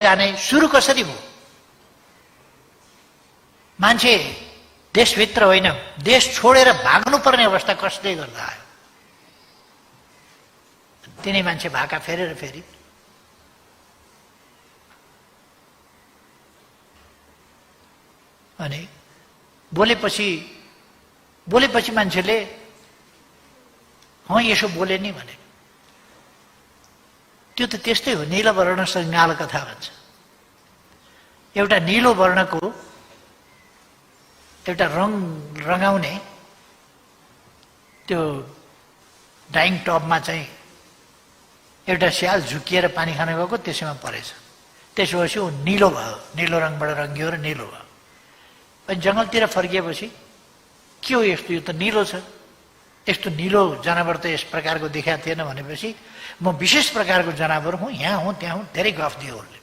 जाने सुरु कसरी भयो? मान्छे देशभित्र होइन, देश छोडेर भाग्नुपर्ने अवस्था कसले गर्दा आयो? तिनै मान्छे भाका फेरेर फेरि अनि बोलेपछि मान्छेले यसो बोले नि भने त्यो त त्यस्तै हो। नील वर्ण सङ्गाल कथा भन्छ। एउटा नीलो वर्णको एउटा रङ रङ्गाउने त्यो डाइङ टबमा चाहिँ एउटा स्याल झुकिएर पानी खान गएको, त्यसैमा परेछ। त्यसपछि ऊ निलो भयो, निलो रङबाट रङ्गियो र निलो भयो। अनि जङ्गलतिर फर्किएपछि के हो यस्तो? यो त निलो छ, यस्तो निलो जनावर त यस प्रकारको देखाएको थिएन भनेपछि म विशेष प्रकारको जनावर हुँ, यहाँ हुँ त्यहाँ हुँ, धेरै गफ दियो उसले।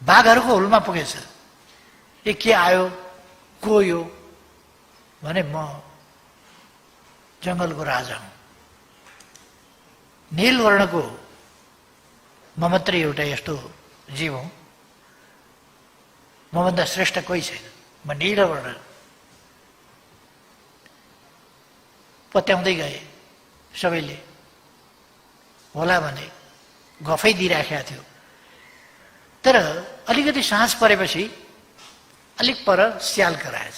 बाघहरूको हुलमा पुगेछ। ए के आयो, को यो भने म जङ्गलको राजा हुँ। नील वर्णको म मात्रै एउटा यस्तो जीव हुँ, मभन्दा श्रेष्ठ कोही छैन, म नील वर्ण। पत्याउँदै गए सबैले, होला भने गफै दिइराखेका थियो। तर अलिकति साँझ परेपछि अलिक पर स्याल कराएछ।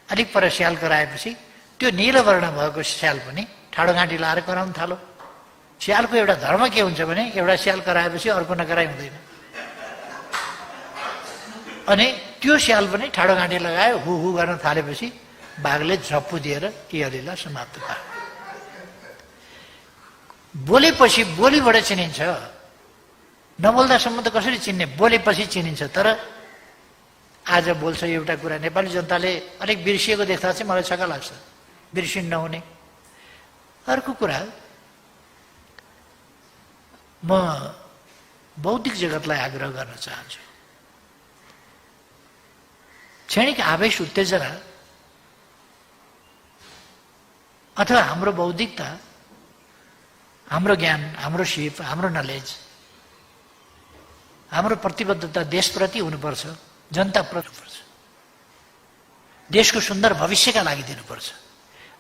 अलिक पर स्याल कराएपछि त्यो नील वर्ण भएको स्याल पनि ठाडो घाँटी लाएर कराउन थाल्यो। स्यालको एउटा धर्म के हुन्छ भने एउटा स्याल कराएपछि अर्को नकराइ हुँदैन। अनि त्यो स्याल पनि ठाडो घाँटी लगायो, हु हु गर्न थालेपछि बाघले झप्पु दिएर यलीलाई समाप्त पायो। बोलेपछि बोलीबाट चिनिन्छ, नबोल्दासम्म त कसरी चिन्ने? बोलेपछि चिनिन्छ। तर आज बोल्छ एउटा कुरा, नेपाली जनताले अलिक बिर्सिएको देख्दा चाहिँ मलाई छक्क लाग्छ, बिर्सिन नहुने। अर्को कुरा, म बौद्धिक जगतलाई आग्रह गर्न चाहन्छु, क्षणिक आवेश उत्तेजना अथवा हाम्रो बौद्धिकता, हाम्रो ज्ञान, हाम्रो सिप, हाम्रो नलेज, हाम्रो प्रतिबद्धता देशप्रति हुनुपर्छ, जनताप्रति हुनुपर्छ, देशको सुन्दर भविष्यका लागि दिनुपर्छ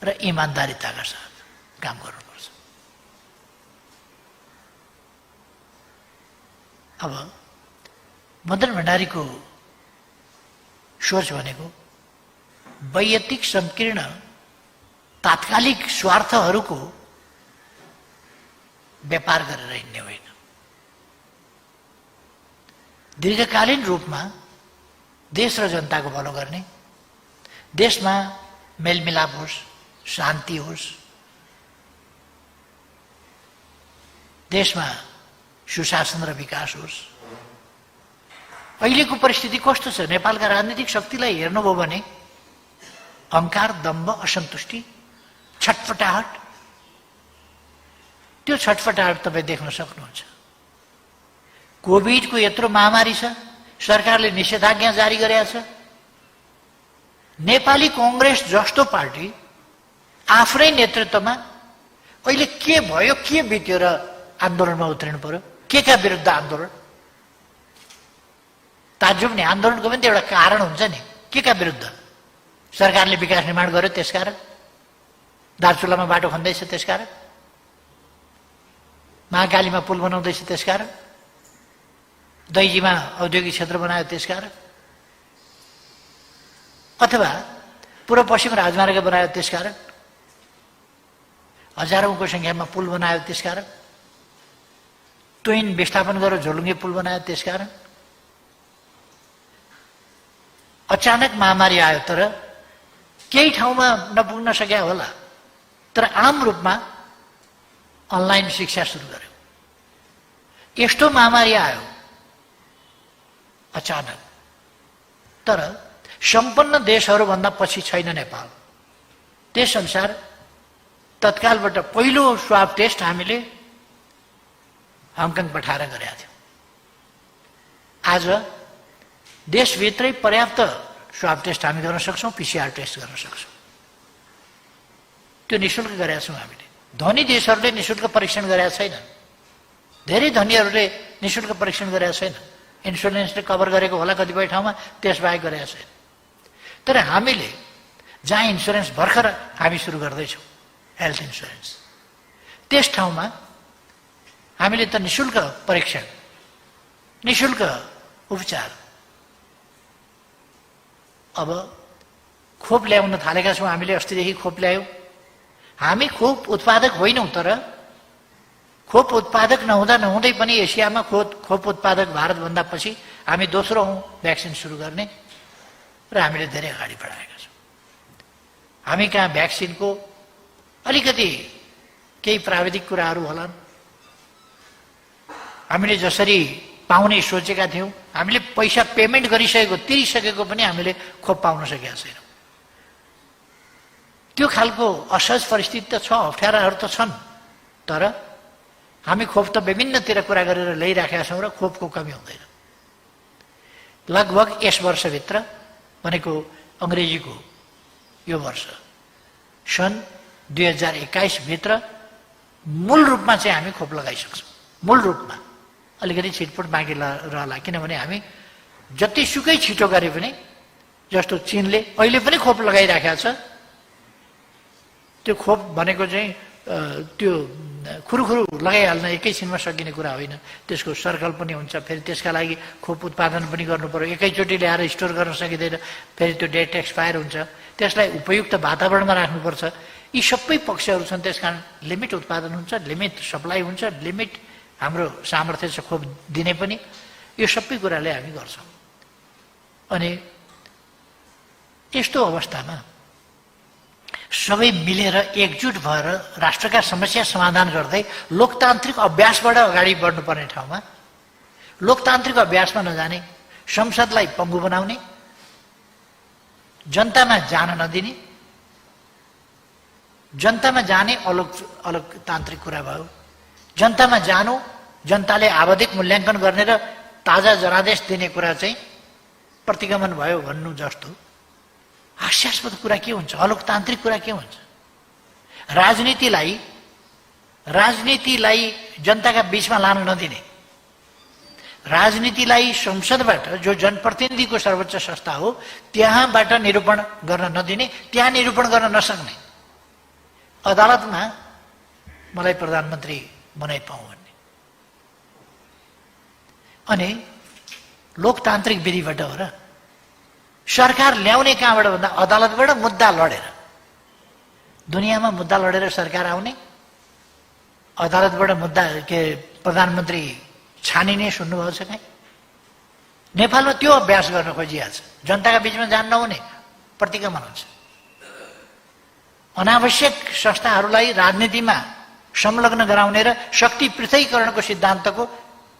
र इमान्दारिताका साथ काम गर्नुपर्छ। अब मदन भण्डारीको सोच भनेको वैयक्तिक संकीर्ण तात्कालिक स्वार्थहरूको व्यापार गरेर हिँड्ने होइन। दीर्घकालीन रूपमा देश र जनताको भलो गर्ने, देशमा मेलमिलाप होस्, शान्ति होस्, देशमा सुशासन र विकास होस्। अहिलेको परिस्थिति कस्तो छ? नेपालका राजनीतिक शक्तिलाई हेर्नुभयो भने अहङ्कार, दम्भ, असन्तुष्टि, छटपटाहट, त्यो छटपटाहट तपाईँ देख्न सक्नुहुन्छ। कोभिडको यत्रो महामारी छ, सरकारले निषेधाज्ञा जारी गरेको छ। नेपाली कांग्रेस जस्तो पार्टी आफ्नै नेतृत्वमा अहिले के भयो, के बित्यो र आन्दोलनमा उत्रिनु पर्यो? के का विरुद्ध आन्दोलन? ताज्जुब नि, आन्दोलनको पनि त एउटा कारण हुन्छ नि। के का विरुद्ध? सरकारले विकास निर्माण गर्यो त्यसकारण, दार्चुलामा बाटो खन्दैछ त्यसकारण, महाकालीमा पुल बनाउँदैछ त्यसकारण, दैजीमा औद्योगिक क्षेत्र बनायो त्यसकारण, अथवा पूर्व पश्चिम राजमार्ग बनायो त्यसकारण, हजारौंको संख्यामा पुल बनायो त्यसकारण, ट्विन विस्थापन गरेर झोलुङ्गे पुल बनायो त्यसकारण। अचानक महामारी आयो, तर केही ठाउँमा नपुग्न सक्या होला, तर आम रूपमा अनलाइन शिक्षा सुरु गर्यो। यस्तो महामारी आयो अचानक, तर सम्पन्न देशहरूभन्दा पछि छैन नेपाल। त्यसअनुसार तत्कालबाट पहिलो स्वाब टेस्ट हामीले हङकङ पठाएर गरेका थियौँ। आज देशभित्रै पर्याप्त स्वाब टेस्ट हामी गर्न सक्छौँ, पिसिआर टेस्ट गर्न सक्छौँ। त्यो निःशुल्क गरेका छौँ हामीले। धनी देशहरूले निःशुल्क परीक्षण गरेका छैनन्। धेरै धनीहरूले निःशुल्क परीक्षण गरेका छैन, इन्सुरेन्सले कभर गरेको होला कतिपय ठाउँमा, त्यसबाहेक गरेका छैन। तर हामीले जहाँ इन्सुरेन्स भर्खर हामी सुरु गर्दैछौँ हेल्थ इन्सुरेन्स, त्यस ठाउँमा हामीले त निःशुल्क परीक्षण, निःशुल्क उपचार, अब खोप ल्याउन थालेका छौँ हामीले। अस्तिदेखि खोप ल्यायौँ। हामी खोप उत्पादक होइनौँ, तर खोप उत्पादक नहुँदा नहुँदै पनि एसियामा खोप उत्पादक भारतभन्दा पछि हामी दोस्रो हौँ भ्याक्सिन सुरु गर्ने, र हामीले धेरै अगाडि बढाएका छौँ। हामी कहाँ भ्याक्सिनको अलिकति केही प्राविधिक कुराहरू होलान्। हामीले जसरी पाउने सोचेका थियौँ, हामीले पैसा पेमेन्ट गरिसकेको, तिरिसकेको पनि हामीले खोप पाउन सकेका छैनौँ। त्यो खालको असहज परिस्थिति त छ, अप्ठ्याराहरू त छन्, तर हामी खोप त विभिन्नतिर कुरा गरेर ल्याइराखेका छौँ र खोपको कमी हुँदैन। लगभग यस वर्षभित्र भनेको अङ्ग्रेजीको यो वर्ष सन् 2021 भित्र मूल रूपमा चाहिँ हामी खोप लगाइसक्छौँ। मूल रूपमा अलिकति छिटपुट बाँकी रहला, किनभने हामी जतिसुकै छिटो गरे पनि, जस्तो चीनले अहिले पनि खोप लगाइराखेको छ, त्यो खोप भनेको चाहिँ त्यो खुरुखुरु लगाइहाल्न एकैछिनमा सकिने कुरा होइन। त्यसको सर्कल पनि हुन्छ, फेरि त्यसका लागि खोप उत्पादन पनि गर्नु पर्यो, एकैचोटि ल्याएर स्टोर गर्न सकिँदैन, फेरि त्यो डेट एक्सपायर हुन्छ, त्यसलाई उपयुक्त वातावरणमा राख्नुपर्छ। यी सबै पक्षहरू छन्। त्यसकारण लिमिट उत्पादन हुन्छ, लिमिट सप्लाई हुन्छ, लिमिट हाम्रो सामर्थ्य छ खोप दिने पनि। यो सबै कुराले हामी गर्छौँ। अनि यस्तो अवस्थामा सबै मिलेर एकजुट भएर राष्ट्रका समस्या समाधान गर्दै लोकतान्त्रिक अभ्यासबाट अगाडि बढ्नुपर्ने ठाउँमा लोकतान्त्रिक अभ्यासमा नजाने, संसदलाई पङ्गु बनाउने, जनतामा जान नदिने, जनतामा जाने अलोकतान्त्रिक कुरा भयो। जनतामा जानु, जनताले आवधिक मूल्याङ्कन गर्ने र ताजा जनादेश दिने कुरा चाहिँ प्रतिगमन भयो भन्नु जस्तो हास्यास्पद कुरा के हुन्छ? अलोकतान्त्रिक कुरा के हुन्छ? राजनीतिलाई जनताका बीचमा लान नदिने, राजनीतिलाई संसदबाट, जो जनप्रतिनिधिको सर्वोच्च संस्था हो, त्यहाँबाट निरूपण गर्न नदिने, त्यहाँ निरूपण गर्न नसक्ने, अदालतमा मलाई प्रधानमन्त्री बनाइ पाऊँ भन्ने। अनि लोकतान्त्रिक विधिबाट हो र सरकार ल्याउने कहाँबाट भन्दा अदालतबाट मुद्दा लडेर। दुनियाँमा मुद्दा लडेर सरकार आउने, अदालतबाट मुद्दा प्रधानमन्त्री छानिने सुन्नुभएको छ कहीँ? नेपालमा त्यो अभ्यास गर्न खोजिहाल्छ। जनताका बीचमा जान नहुने, प्रतिगमन हुन्छ। अनावश्यक संस्थाहरूलाई राजनीतिमा संलग्न गराउने र शक्ति पृथकीकरणको सिद्धान्तको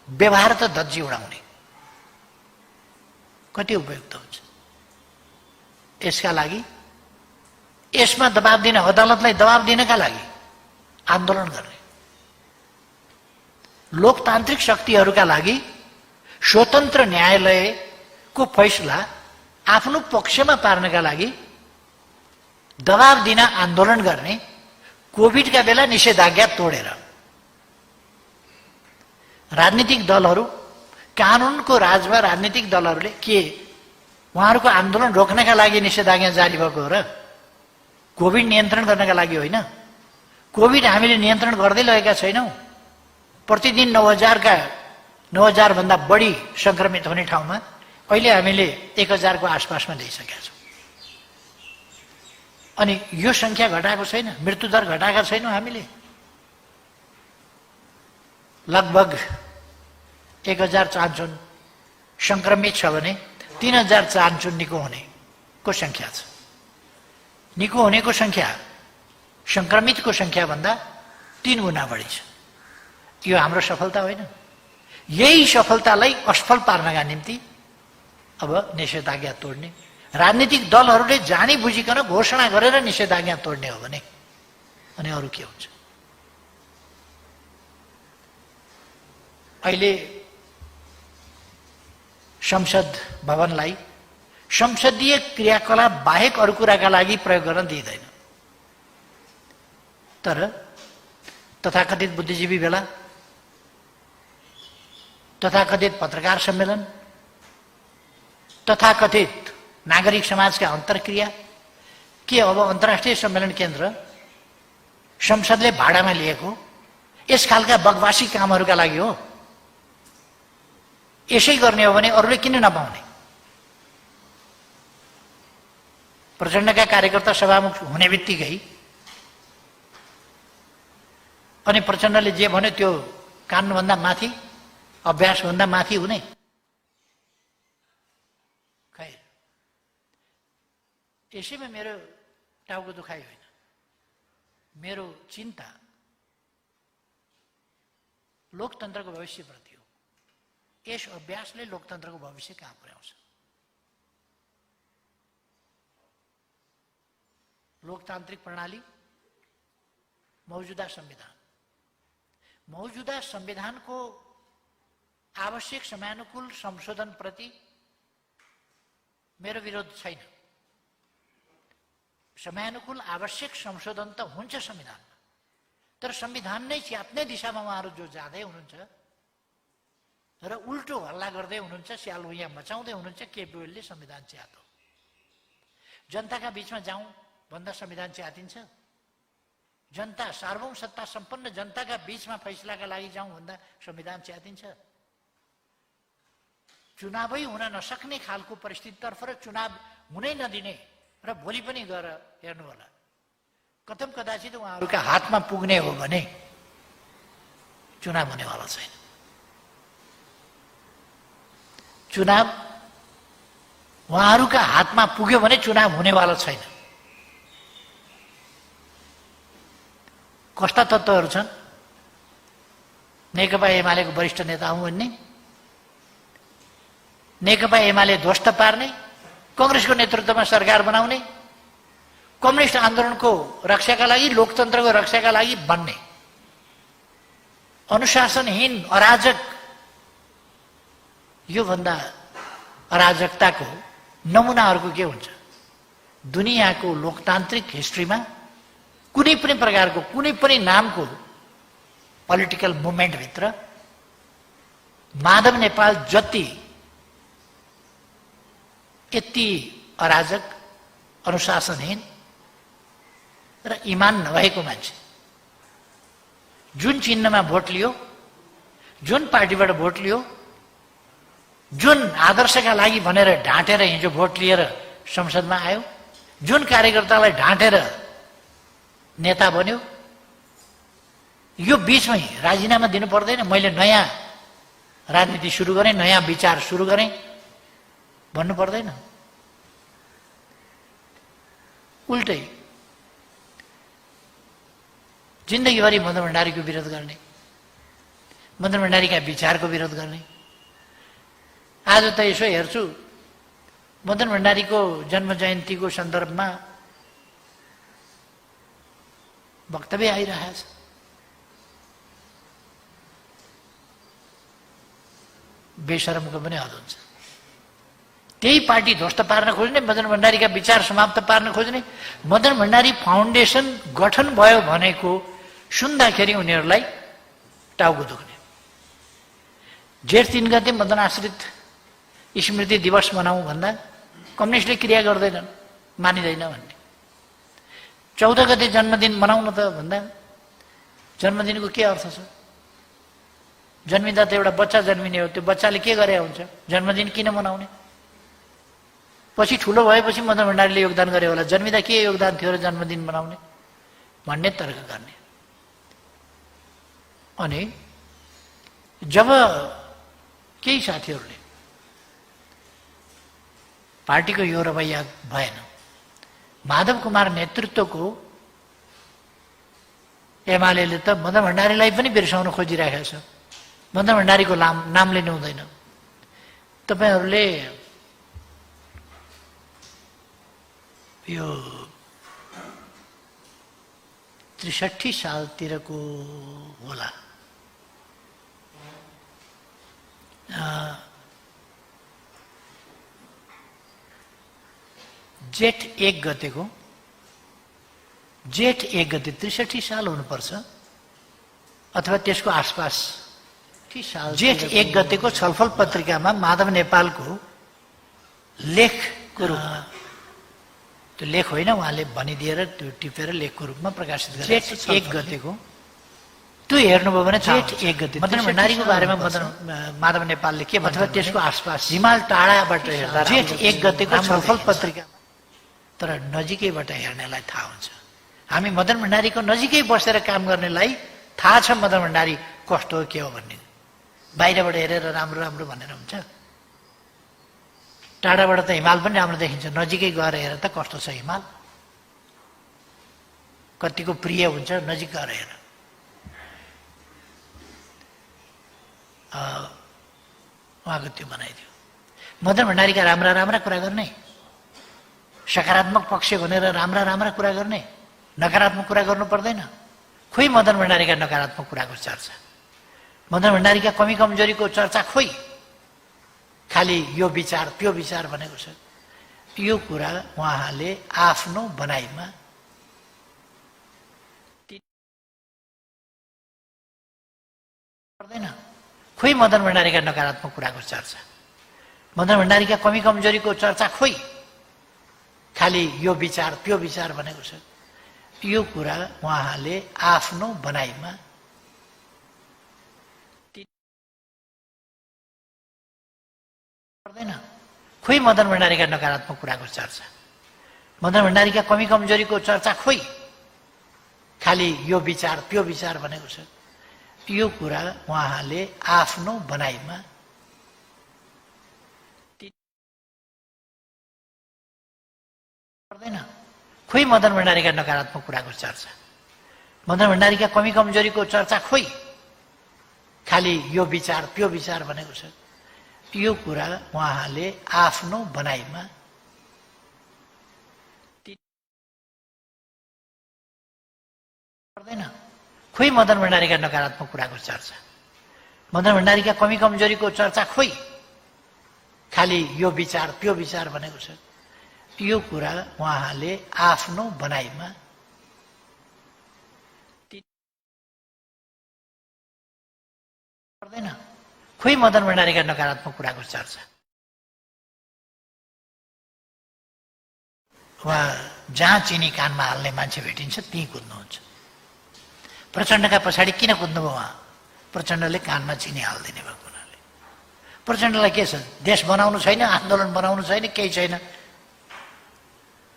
व्यवहार त धज्जी उडाउने कति उपयुक्त हुन्छ? यसका लागि, यसमा दबाब दिन, अदालतलाई दबाब दिनका लागि आन्दोलन गर्ने, लोकतान्त्रिक शक्तिहरूका लागि स्वतन्त्र न्यायालयको फैसला आफ्नो पक्षमा पार्नका लागि दबाब दिन आन्दोलन गर्ने, कोभिडका बेला निषेधाज्ञा तोडेर राजनीतिक दलहरू, कानुनको राजमा राजनीतिक दलहरूले के उहाँहरूको आन्दोलन रोक्नका लागि निषेधाज्ञा जारी भएको हो र? कोभिड नियन्त्रण गर्नका लागि होइन। कोभिड हामीले नियन्त्रण गर्दै लगेका छैनौँ। प्रतिदिन 9,000 भन्दा बढी संक्रमित हुने ठाउँमा अहिले हामीले 1,000 को आसपासमा ल्याइसकेका छौँ। अनि यो संख्या घटाएको छैन, मृत्युदर घटाएका छैनौँ हामीले। लगभग 1,000 चाहन्छन् संक्रमित छ भने 3,000 चाहन्छन् निको हुनेको संख्या छ। निको हुनेको संख्या संक्रमितको संख्या भन्दा 3 गुणा बढी छ। यो हाम्रो सफलता होइन। यही सफलतालाई असफल पार्नका निम्ति अब निषेधाज्ञा तोड्ने, राजनीतिक दलहरूले जानी बुझिकन घोषणा गरेर निषेधाज्ञा तोड्ने हो भने अनि अरू के हुन्छ? अहिले संसद भवनलाई संसदीय क्रियाकलाप बाहेक अरू कुराका लागि प्रयोग गर्न दिइँदैन। तर तथाकथित बुद्धिजीवी बेला तथाकथित पत्रकार सम्मेलन, तथाकथित नागरिक समाजका अन्तर्क्रिया के अब अन्तर्राष्ट्रिय सम्मेलन केन्द्र संसदले भाडामा लिएको यस खालका बगवासी कामहरूका लागि हो। यसै गर्ने हो भने अरूले किन नपाउने? प्रचण्डका कार्यकर्ता सभामुख हुने बित्तिकै अनि प्रचण्डले जे भन्यो त्यो कानुनभन्दा माथि, अभ्यासभन्दा माथि हुने? खैर, यसैमा मेरो टाउको दुखाइ होइन। मेरो चिन्ता लोकतन्त्रको भविष्यप्रति हो। यस अभ्यासले लोकतन्त्रको भविष्य कहाँ पुर्याउँछ? लोकतान्त्रिक प्रणाली, मौजूदा संविधान, मौजूदा संविधानको आवश्यक समयानुकूल संशोधन प्रति मेरो विरोध छैन। समयानुकूल आवश्यक संशोधन त हुन्छ संविधानमा, तर संविधान नै च्याप्ने दिशामा उहाँहरू जो जाँदै हुनुहुन्छ र उल्टो हल्ला गर्दै हुनुहुन्छ, स्यालभुइँया मचाउँदै हुनुहुन्छ, केपी ओलीले संविधान च्यातो। जनताका बीचमा जाउँ भन्दा संविधान च्यातिन्छ? जनता, सार्वभौम सत्ता सम्पन्न जनताका बीचमा फैसलाका लागि जाउँ भन्दा संविधान च्यातिन्छ? चुनावै हुन नसक्ने खालको परिस्थितितर्फ र चुनाव हुनै नदिने र भोलि पनि गएर हेर्नु होला, कथम कदाचित उहाँहरूका हातमा पुग्ने हो भने चुनाव हुनेवाला छैन। चुनाव उहाँहरूका हातमा पुग्यो भने चुनाव हुनेवाला छैन। कस्ता तत्त्वहरू छन्? नेकपा एमालेको वरिष्ठ नेता हुँ भन्ने, नेकपा एमाले ध्वस्त पार्ने, कांग्रेसको नेतृत्वमा सरकार बनाउने, कम्युनिस्ट आन्दोलनको रक्षाका लागि, लोकतन्त्रको रक्षाका लागि बन्ने, अनुशासनहीन अराजक, योभन्दा अराजकताको नमुनाहरूको के हुन्छ? दुनियाँको लोकतान्त्रिक हिस्ट्रीमा कुनै पनि प्रकारको, कुनै पनि नामको पोलिटिकल मुभमेन्टभित्र माधव नेपाल जति यति अराजक, अनुशासनहीन र इमान नभएको मान्छे, जुन चिन्हमा भोट लियो, जुन पार्टीबाट भोट लियो, जुन आदर्शका लागि भनेर ढाँटेर हिजो भोट लिएर संसदमा आयो, जुन कार्यकर्तालाई ढाँटेर नेता बन्यो, यो बीचमै राजीनामा दिनु पर्दैन? मैले नयाँ राजनीति सुरु गरेँ, नयाँ विचार सुरु गरेँ भन्नु पर्दैन? उल्टै जिन्दगीभरि मदन भण्डारीको विरोध गर्ने, मदन भण्डारीका विचारको विरोध गर्ने। आज त यसो हेर्छु, मदन भण्डारीको जन्म जयन्तीको सन्दर्भमा वक्तव्य आइरहेको छ। बेशरमको पनि हद हुन्छ। त्यही पार्टी ध्वस्त पार्न खोज्ने, मदन भण्डारीका विचार समाप्त पार्न खोज्ने, मदन भण्डारी फाउन्डेसन गठन भयो भनेको सुन्दाखेरि उनीहरूलाई टाउको दुख्ने। जेठ 3 गते मदन आश्रित स्मृति दिवस मनाउँ भन्दा कम्युनिस्टले क्रिया गर्दैनन्, मानिँदैन भन्ने। 14 गते जन्मदिन मनाउन त भन्दा जन्मदिनको के अर्थ छ? जन्मिँदा त एउटा बच्चा जन्मिने हो, त्यो बच्चाले के गरे हुन्छ? जन्मदिन किन मनाउने? पछि ठुलो भएपछि मदन भण्डारीले योगदान गरे होला, जन्मिँदा के योगदान थियो र जन्मदिन मनाउने भन्ने तर्क गर्ने। अनि जब केही साथीहरूले पार्टीको यो रवैया भएन, माधव कुमार नेतृत्वको एमालेले त मदन भण्डारीलाई पनि बिर्साउन खोजिरहेको छ। मदन भण्डारीको नाम लिनु हुँदैन। तपाईहरूले यो 63 सालतिरको होला, जेठ 1 गतेको, जेठ 1 गते 63 साल हुनुपर्छ अथवा त्यसको आसपास जेठ 1 गतेको छलफल पत्रिकामा माधव नेपालको लेखको रूपमा, त्यो लेख होइन, उहाँले भनिदिएर त्यो टिपेर लेखको रूपमा प्रकाशित गरे। जेठ 1 गतेको त्यो हेर्नुभयो भने जेठ 1 गते मदन भण्डारीको बारेमा माधव नेपालले के भन्छ, त्यसको आसपास हिमाल टाढाबाट हेर्दा जेठ 1 गतेको छलफल पत्रिका, तर नजिकैबाट हेर्नेलाई थाहा हुन्छ। हामी मदन भण्डारीको नजिकै बसेर काम गर्नेलाई थाहा छ मदन भण्डारी कस्तो हो के हो भन्ने। बाहिरबाट हेरेर राम्रो राम्रो भनेर हुन्छ? टाढाबाट त हिमाल पनि राम्रो देखिन्छ, नजिकै गएर हेरेर त कस्तो छ हिमाल, कतिको प्रिय हुन्छ नजिक गएर हेर। उहाँको त्यो बनाइदियो। मदन भण्डारीका राम्रा राम्रा कुरा गर्ने, सकारात्मक पक्ष भनेर राम्रा राम्रा कुरा गर्ने, नकारात्मक कुरा गर्नु पर्दैन। खोइ मदन भण्डारीका नकारात्मक कुराको चर्चा, मदन भण्डारीका कमी कमजोरीको चर्चा खोइ, खालि यो विचार त्यो विचार भनेको छ। यो कुरा उहाँले आफ्नो बनाइमा पर्दैन। खोइ मदन भण्डारीका नकारात्मक कुराको चर्चा, मदन भण्डारीका कमी कमजोरीको चर्चा खोइ, खालि यो विचार त्यो विचार भनेको छ। यो कुरा उहाँले आफ्नो बनाइमा पर्दैन। खोइ मदन भण्डारीका नकारात्मक कुराको चर्चा, मदन भण्डारीका कमी कमजोरीको चर्चा खोइ, खालि यो विचार त्यो विचार भनेको छ। यो कुरा उहाँले आफ्नो बनाइमा पर्दैन। खोइ मदन भण्डारीका नकारात्मक कुराको चर्चा, मदन भण्डारीका कमी कमजोरीको चर्चा खोइ, खालि यो विचार त्यो विचार भनेको छ। यो कुरा उहाँले आफ्नो बनाइमा पर्दैन। खोइ मदन भण्डारीका नकारात्मक कुराको चर्चा, मदन भण्डारीका कमी कमजोरीको चर्चा खोइ, खालि यो विचार त्यो विचार भनेको छ। यो कुरा उहाँले आफ्नो बनाइमा पर्दैन। खोइ मदन भण्डारीका नकारात्मक कुराको चर्चा। उहाँ जहाँ चिनी कानमा हाल्ने मान्छे भेटिन्छ त्यहीँ कुद्नुहुन्छ। प्रचण्डका पछाडि किन कुद्नुभयो उहाँ? प्रचण्डले कानमा चिनी हाल्दिने भएको हुनाले। प्रचण्डलाई के छ, देश बनाउनु छैन, आन्दोलन बनाउनु छैन, केही छैन।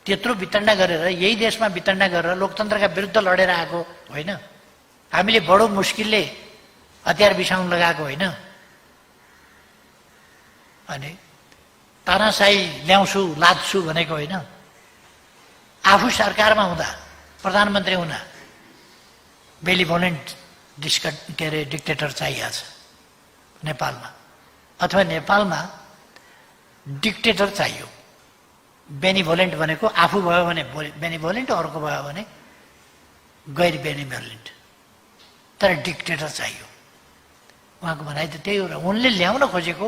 त्यत्रो वितण्डा गरेर, यही देशमा वितण्डा गरेर लोकतन्त्रका विरुद्ध लडेर आएको होइन, हामीले बडो मुस्किलले हतियार बिसाउनु लगाएको होइन। अनि तानाशाही ल्याउँछु लाद्छु भनेको होइन। आफू सरकारमा हुँदा, प्रधानमन्त्री हुँदा बेलिभोलेन्ट के अरे डिक्टेटर चाहिएको छ नेपालमा, अथवा नेपालमा डिक्टेटर चाहियो। बेनिभोलेन्ट भनेको आफू भयो भने बेनिभोलेन्ट, अर्को भयो भने गैर बेनिभोलेन्ट, तर डिक्टेटर चाहियो। उहाँको भनाइ त त्यही हो। र उनले ल्याउन खोजेको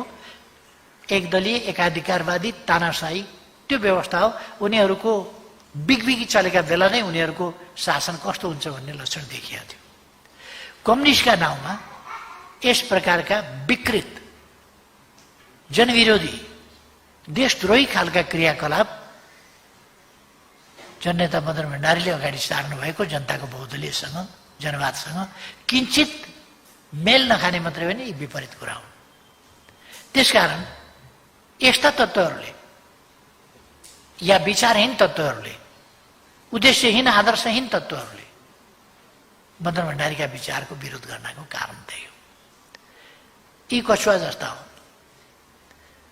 एकदलीय एकाधिकारवादी तानाशाही त्यो व्यवस्था हो। उनीहरूको बिगबिगी चलेका बेला नै उनीहरूको शासन कस्तो हुन्छ भन्ने लक्षण देखिएको थियो। कम्युनिस्टका नाउँमा यस प्रकारका विकृत, जनविरोधी, देशद्रोही खालका क्रियाकलाप जननेता मदन भण्डारीले अगाडि सार्नु भएको जनताको बहुदलीयसँग, जनवादसँग किञ्चित मेल नखाने मात्रै होइन, यी विपरीत कुरा हुन्। त्यसकारण यस्ता तत्त्वहरूले या विचारहीन तत्त्वहरूले, उद्देश्यहीन आदर्शहीन तत्त्वहरूले मदन भण्डारीका विचारको विरोध गर्नको कारण त्यही हो। यी कछुवा जस्ता हो।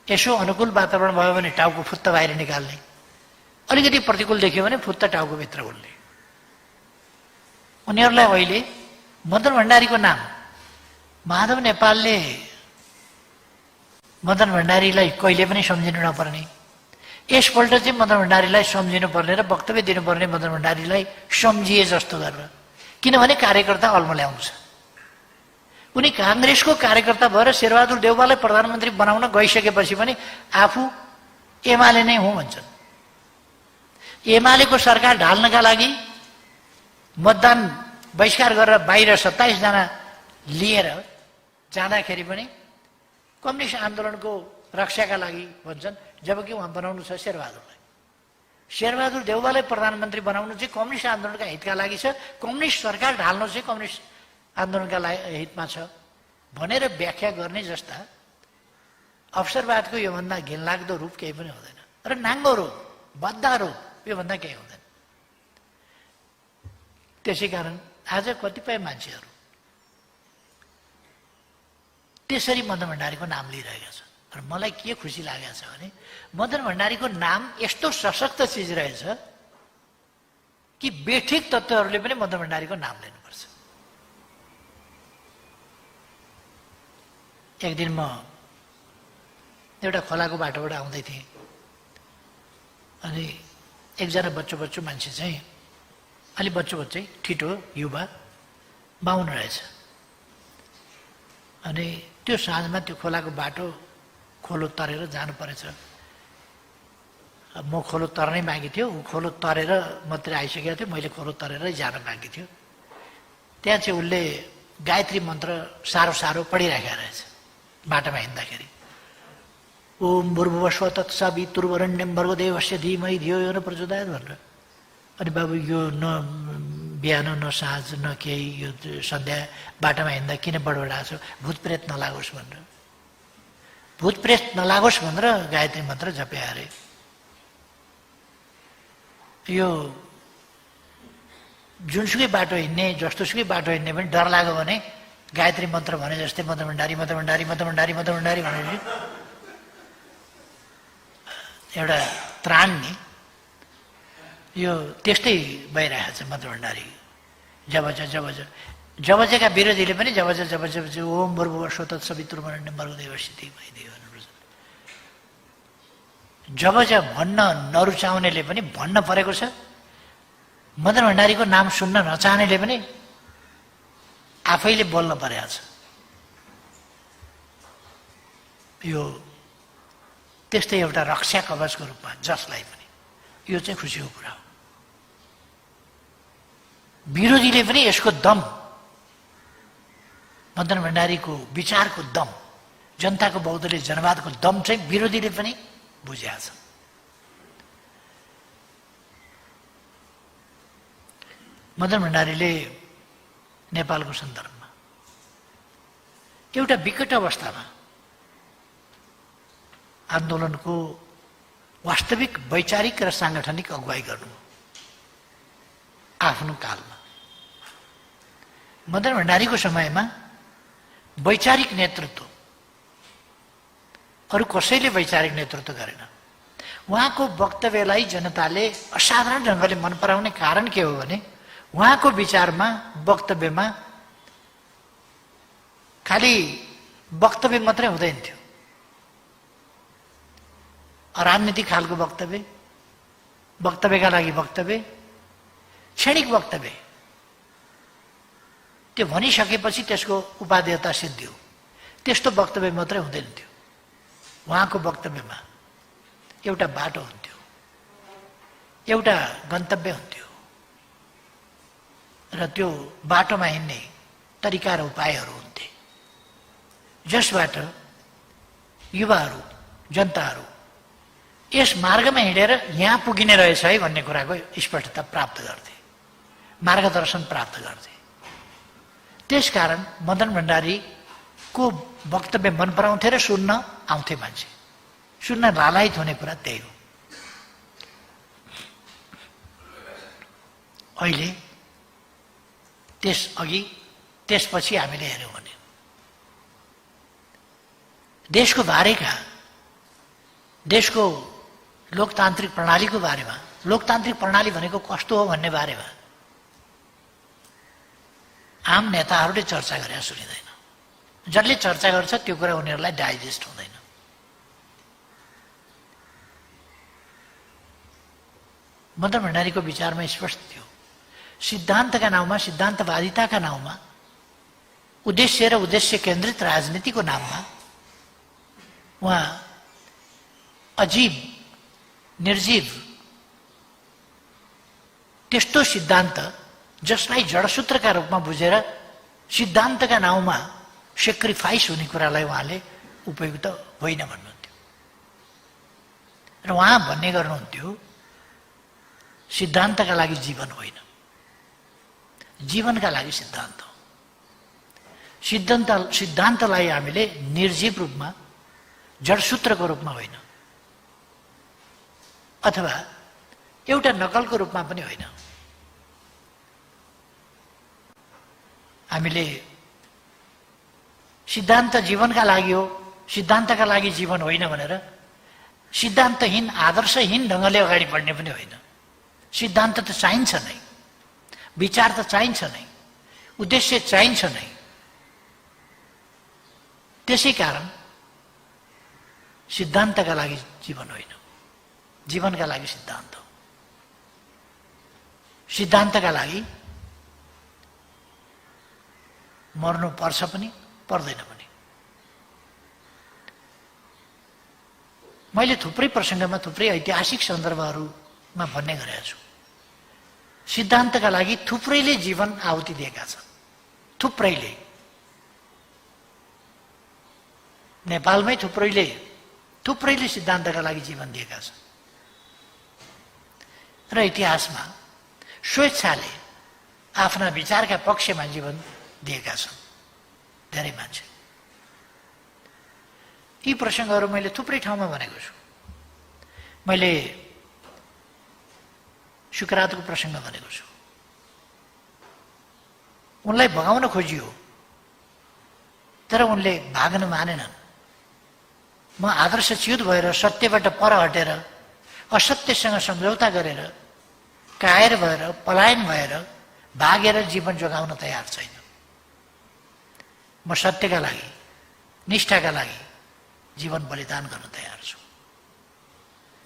यसो अनुकूल वातावरण भयो भने टाउको फुत्त बाहिर निकाल्ने, अलिकति प्रतिकूल देख्यो भने फुत्त टाउकोभित्र उल्ने। उनीहरूलाई अहिले मदन भण्डारीको नाम, माधव नेपालले मदन भण्डारीलाई कहिले पनि सम्झिनु नपर्ने, यसपल्ट चाहिँ मदन भण्डारीलाई सम्झिनु पर्ने र वक्तव्य दिनुपर्ने मदन भण्डारीलाई सम्झिए जस्तो गरेर। किनभने कार्यकर्ता अल्मल्याउनु छ। उनी काङ्ग्रेसको कार्यकर्ता भएर शेरबहादुर देउवालाई प्रधानमन्त्री बनाउन गइसकेपछि पनि आफू एमाले नै हुँ भन्छन्। एमालेको सरकार ढाल्नका लागि मतदान बहिष्कार गरेर बाहिर 27 जना लिएर जाँदाखेरि पनि कम्युनिस्ट आन्दोलनको रक्षाका लागि भन्छन्, जबकि उहाँ बनाउनु छ शेरबहादुरलाई। शेरबहादुर देउवालाई प्रधानमन्त्री बनाउनु चाहिँ कम्युनिस्ट आन्दोलनका हितका लागि छ, कम्युनिस्ट सरकार ढाल्नु चाहिँ कम्युनिस्ट आन्दोलनका हितमा छ भनेर व्याख्या गर्ने जस्ता अवसरवादको योभन्दा घिनलाग्दो रूप केही पनि हुँदैन। र नाङ्गो रूप, बद्धा रूप योभन्दा केही हुँदैन। त्यसै कारण आज कतिपय मान्छेहरू त्यसरी मदन भण्डारीको नाम लिइरहेका छन्। र मलाई के खुसी लागेको छ भने मदन भण्डारीको नाम यस्तो सशक्त चिज रहेछ कि बेठिक तत्त्वहरूले पनि मदन भण्डारीको नाम लिनुपर्छ। एक दिन म एउटा खोलाको बाटोबाट आउँदै थिएँ, अनि एकजना बच्चो मान्छे चाहिँ अलि बच्चो ठिटो युवा बाहुन रहेछ। अनि त्यो साँझमा त्यो खोलाको बाटो खोलो तरेर जानु परेछ। म खोलो तर्नै बाँकी थियो, ऊ खोलो तरेर मात्रै आइसकेको थियो, मैले खोलो तरेरै जान बाँकी थियो। त्यहाँ चाहिँ उसले गायत्री मन्त्र सारो पढिराखेको रहेछ बाटोमा हिँड्दाखेरि। ओम भूर्भुवस्वः तत्सवितुर्वरेण्यं भर्गो देवस्य धीमहि धियो यो न प्रचोदयात् भनेर। अनि बाबु यो न बिहान न साँझ न केही, यो सन्ध्या बाटोमा हिँड्दा किन बडबडाएको छ, भूत प्रेत नलागोस् भनेर, भूत प्रेत नलागोस् भनेर गायत्री मन्त्र जपे अरे। यो जुनसुकै बाटो हिँड्ने, जस्तोसुकै बाटो हिँड्ने पनि डर लाग्यो भने गायत्री मन्त्र भने जस्तै मदन भण्डारी मदन भण्डारी मदन भण्डारी मदन भण्डारी भनेपछि एउटा त्राण नि यो त्यस्तै भइरहेको छ। मदन भण्डारी जबजका विरोधीले पनि जबज ओम भूर्भुवस्वः तत्सवितुर्वरेण्यं भर्गो देवस्य धीमहि धियो यो न प्रचोदयात्। जबज भन्न नरुचाउनेले पनि भन्न परेको छ, मदन भण्डारीको नाम सुन्न नचाहनेले पनि आफैले बोल्न परेको छ। यो त्यस्तै एउटा रक्षा कवचको रूपमा जसलाई पनि, यो चाहिँ खुसीको कुरा हो। विरोधीले पनि यसको दम, मदन भण्डारीको विचारको दम, जनताको बहुदलीय जनवादको दम चाहिँ विरोधीले पनि बुझेको छ। मदन भण्डारीले नेपालको सन्दर्भमा एउटा विकट अवस्थामा आन्दोलनको वास्तविक वैचारिक र साङ्गठनिक अगुवाई गर्नु आफ्नो कालमा। मदन भण्डारीको समयमा वैचारिक नेतृत्व अरू कसैले वैचारिक नेतृत्व गरेन। उहाँको वक्तव्यलाई जनताले असाधारण ढङ्गले मन पराउने कारण के हो भने उहाँको विचारमा, वक्तव्यमा खालि वक्तव्य मात्रै हुँदैन थियो, राजनीतिक खालको वक्तव्यका लागि वक्तव्य, क्षणिक वक्तव्य, त्यो भनिसकेपछि त्यसको उपादेयता सिद्धियो, त्यस्तो वक्तव्य मात्रै हुँदैन थियो। उहाँको वक्तव्यमा एउटा बाटो हुन्थ्यो, एउटा गन्तव्य हुन्थ्यो, र त्यो बाटोमा हिँड्ने तरिका र उपायहरू हुन्थे, जसबाट युवाहरू, जनताहरू यस मार्गमा हिँडेर यहाँ पुगिने रहेछ है भन्ने कुराको स्पष्टता प्राप्त गर्थे, मार्गदर्शन प्राप्त गर्थे। त्यसकारण मदन भण्डारीको वक्तव्य मन पराउँथे र सुन्न आउँथे मान्छे, सुन्न लालायित हुने कुरा त्यही हो। अहिले त्यसपछि हामीले हेऱ्यौँ भने देशको बारेका, देशको लोकतान्त्रिक प्रणालीको बारेमा, लोकतान्त्रिक प्रणाली भनेको कस्तो हो भन्ने बारेमा आम नेताहरूले चर्चा गरेर सुनिँदैन। जसले चर्चा गर्छ त्यो कुरा उनीहरूलाई डाइजेस्ट हुँदैन। मदन भण्डारीको विचारमा स्पष्ट थियो, सिद्धान्तका नाउँमा, सिद्धान्तवादिताका नाउँमा, उद्देश्य र उद्देश्य केन्द्रित राजनीतिको नाममा उहाँ अजीब, निर्जीव त्यस्तो सिद्धान्त जसलाई जडसूत्रका रूपमा बुझेर सिद्धान्तका नाउँमा सेक्रिफाइस हुने कुरालाई उहाँले उपयुक्त होइन भन्नुहुन्थ्यो। र उहाँ भन्ने गर्नुहुन्थ्यो सिद्धान्तका लागि जीवन होइन, जीवनका लागि सिद्धान्त हो। सिद्धान्तलाई हामीले निर्जीव रूपमा, जडसूत्रको रूपमा होइन, अथवा एउटा नकलको रूपमा पनि होइन। हामीले सिद्धान्त जीवनका लागि हो, सिद्धान्तका लागि जीवन होइन भनेर सिद्धान्तहीन, आदर्शहीन ढङ्गले अगाडि बढ्ने पनि होइन। सिद्धान्त त चाहिन्छ नै, विचार त चाहिन्छ नै, उद्देश्य चाहिन्छ नै। त्यसै कारण सिद्धान्तका लागि जीवन होइन, जीवनका लागि सिद्धान्त हो। सिद्धान्तका लागि मर्नु पर्छ पनि पर्दैन पनि। मैले थुप्रै प्रसङ्गमा, थुप्रै ऐतिहासिक सन्दर्भहरूमा भन्ने गरेको छु, सिद्धान्तका लागि थुप्रैले जीवन आहुति दिएका छन्, थुप्रैले। नेपालमै थुप्रैले सिद्धान्तका लागि जीवन दिएका छन्। र इतिहासमा स्वेच्छाले आफ्ना विचारका पक्षमा जीवन दिएका छन् धेरै मान्छे। यी प्रसङ्गहरू मैले थुप्रै ठाउँमा भनेको छु। मैले सुकरातको प्रसङ्ग भनेको छु। उनलाई भगाउन खोजियो तर उनले भाग्न मानेनन्। म आदर्शच्युत भएर, सत्यबाट पर हटेर, असत्यसँग सम्झौता गरेर, कायर भएर, पलायन भएर, भागेर जीवन जोगाउन तयार छैन। म सत्यका लागि, निष्ठाका लागि जीवन बलिदान गर्न तयार छु।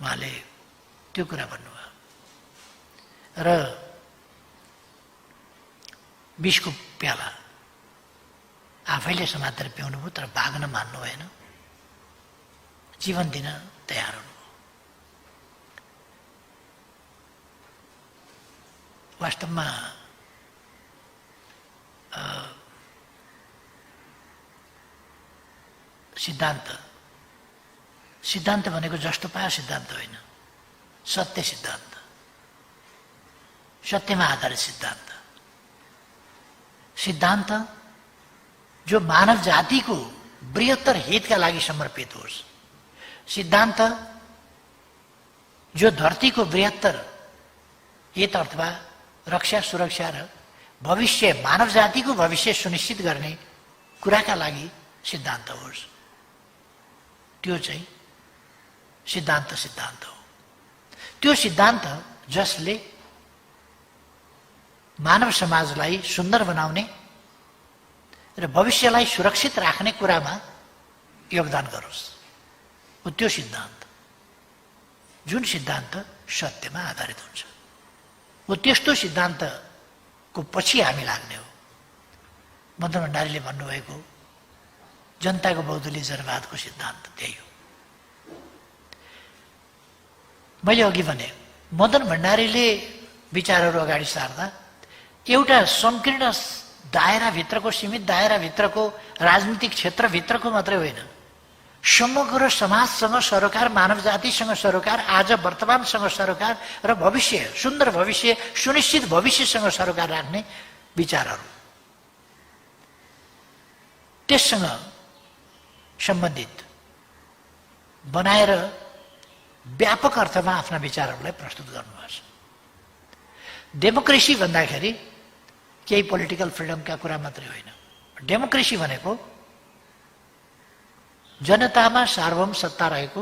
उहाँले त्यो कुरा भन्नुभयो। र विषको प्याला आफैले समातेर पिउनुभयो, तर भाग्न मान्नु भएन, जीवन दिन तयार हुनुभयो। वास्तवमा सिद्धान्त भनेको जस्तो पायो सिद्धान्त होइन, सत्य सिद्धान्त, सत्यमा आधारित सिद्धान्त। सिद्धान्त जो मानव जातिको बृहत्तर हितका लागि समर्पित होस्, सिद्धान्त जो धरतीको बृहत्तर हित अथवा रक्षा, सुरक्षा र भविष्य, मानव जातिको भविष्य सुनिश्चित गर्ने कुराका लागि सिद्धान्त होस्, त्यो चाहिँ सिद्धान्त हो। त्यो सिद्धान्त जसले मानव समाजलाई सुन्दर बनाउने र भविष्यलाई सुरक्षित राख्ने कुरामा योगदान गरोस्, हो त्यो सिद्धान्त। जुन सिद्धान्त सत्यमा आधारित हुन्छ, हो त्यस्तो सिद्धान्तको पछि हामी लाग्ने हो। मदन भण्डारीले भन्नुभएको जनताको बहुदलीय जनवादको सिद्धान्त त्यही हो। मैले अघि भने मदन भण्डारीले विचारहरू अगाडि सार्दा एउटा संकीर्ण दायराभित्रको, सीमित दायराभित्रको, राजनीतिक क्षेत्रभित्रको मात्रै होइन, समग्र समाजसँग सरोकार, मानव जातिसँग सरोकार, आज वर्तमानसँग सरोकार र भविष्य, सुन्दर भविष्य, सुनिश्चित भविष्यसँग सरोकार राख्ने विचारहरू, त्यससँग सम्बन्धित बनाएर व्यापक अर्थमा आफ्ना विचारहरूलाई प्रस्तुत गर्नुभएको छ। डेमोक्रेसी भन्दाखेरि केही पोलिटिकल फ्रिडमका कुरा मात्रै होइन। डेमोक्रेसी भनेको जनतामा सार्वभौम सत्ता रहेको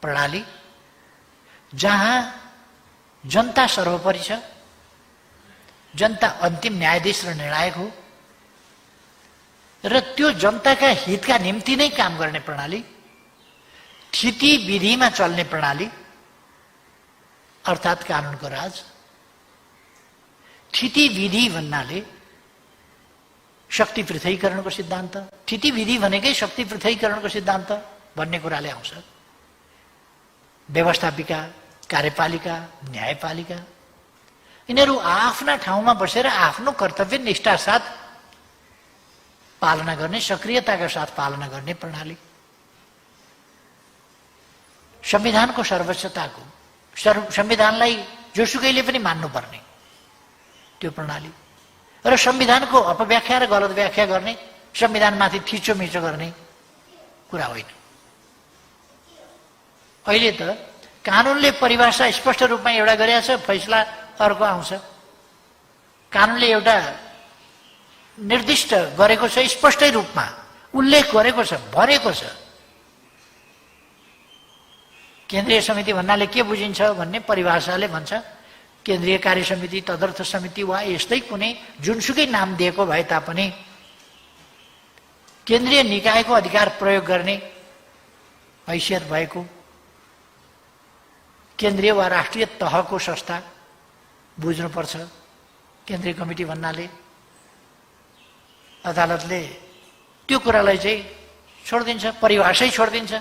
प्रणाली, जहाँ जनता सर्वोपरि छ, जनता अन्तिम न्यायाधीश र निर्णायक हो, र त्यो जनताका हितका निम्ति नै काम गर्ने प्रणाली, थिति विधिमा चल्ने प्रणाली अर्थात् कानुनको राज। थिति विधि भन्नाले शक्ति पृथकीकरणको सिद्धान्त, थिति विधि भनेकै शक्ति पृथकीकरणको सिद्धान्त भन्ने कुराले आउँछ। व्यवस्थापिका, कार्यपालिका, न्यायपालिका, यिनीहरू आफ्ना ठाउँमा बसेर आफ्नो कर्तव्य निष्ठा साथ पालना गर्ने, सक्रियताका साथ पालना गर्ने प्रणाली, संविधानको सर्वोच्चताको, संविधानलाई जोसुकैले पनि मान्नुपर्ने त्यो प्रणाली, र संविधानको अपव्याख्या र गलत व्याख्या गर्ने, संविधानमाथि थिचोमिचो गर्ने कुरा होइन। अहिले त कानुनले परिभाषा स्पष्ट रूपमा एउटा गरेको छ, फैसला अर्को आउँछ। कानुनले एउटा निर्दिष्ट गरेको छ, स्पष्टै रूपमा उल्लेख गरेको छ, भनेको छ। केन्द्रीय समिति भन्नाले के बुझिन्छ भन्ने परिभाषाले भन्छ, केन्द्रीय कार्य समिति, तदर्थ समिति वा यस्तै कुनै जुनसुकै नाम दिएको भए तापनि केन्द्रीय निकायको अधिकार प्रयोग गर्ने हैसियत भएको केन्द्रीय वा राष्ट्रिय तहको संस्था बुझ्नुपर्छ। केन्द्रीय कमिटी भन्नाले अदालतले त्यो कुरालाई चाहिँ छोडिदिन्छ, परिभाषै छोडिदिन्छ,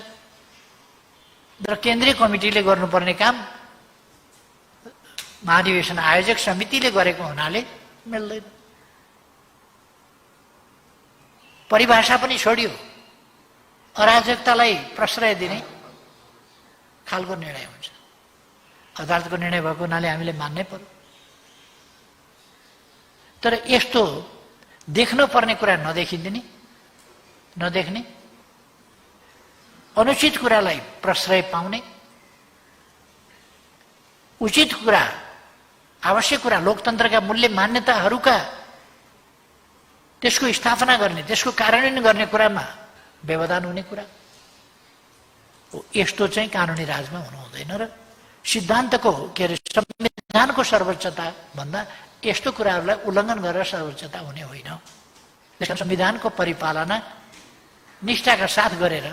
र केन्द्रीय कमिटीले गर्नुपर्ने काम महाधिवेशन आयोजक समितिले गरेको हुनाले मिल्दैन। परिभाषा पनि छोडियो, अराजकतालाई प्रश्रय दिने खालको निर्णय हुन्छ। अदालतको निर्णय भएको हुनाले हामीले मान्नै पर्यो। तर यस्तो देख्न पर्ने कुरा नदेखिदिने, नदेख्ने, अनुचित कुरालाई प्रश्रय पाउने, उचित कुरा, आवश्यक कुरा, लोकतन्त्रका मूल्य मान्यताहरूका त्यसको स्थापना गर्ने, त्यसको कार्यान्वयन गर्ने कुरामा व्यवधान हुने कुरा हो। यस्तो चाहिँ कानुनी राजमा हुनु हुँदैन र सिद्धान्तको के अरे संविधानको सर्वोच्चता भन्दा यस्तो कुराहरूलाई उल्लङ्घन गरेर सर्वोच्चता हुने होइन। त्यसकारण संविधानको परिपालना निष्ठाका साथ गरेर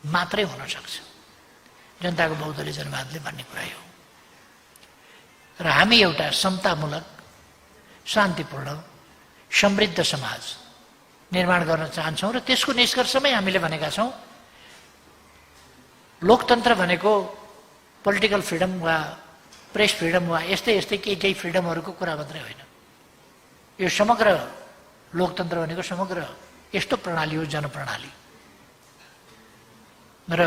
मात्रै हुन सक्छ। जनताको बहुदलीय जनवादले भन्ने कुरा हो। र हामी एउटा समतामूलक, शान्तिपूर्ण, समृद्ध समाज निर्माण गर्न चाहन्छौँ र त्यसको निष्कर्षमै हामीले भनेका छौँ लोकतन्त्र भनेको पोलिटिकल फ्रिडम वा प्रेस फ्रिडम वा यस्तै यस्तै केही फ्रिडमहरूको कुरा मात्रै होइन। यो समग्र लोकतन्त्र भनेको समग्र यस्तो प्रणाली हो, जनप्रणाली, र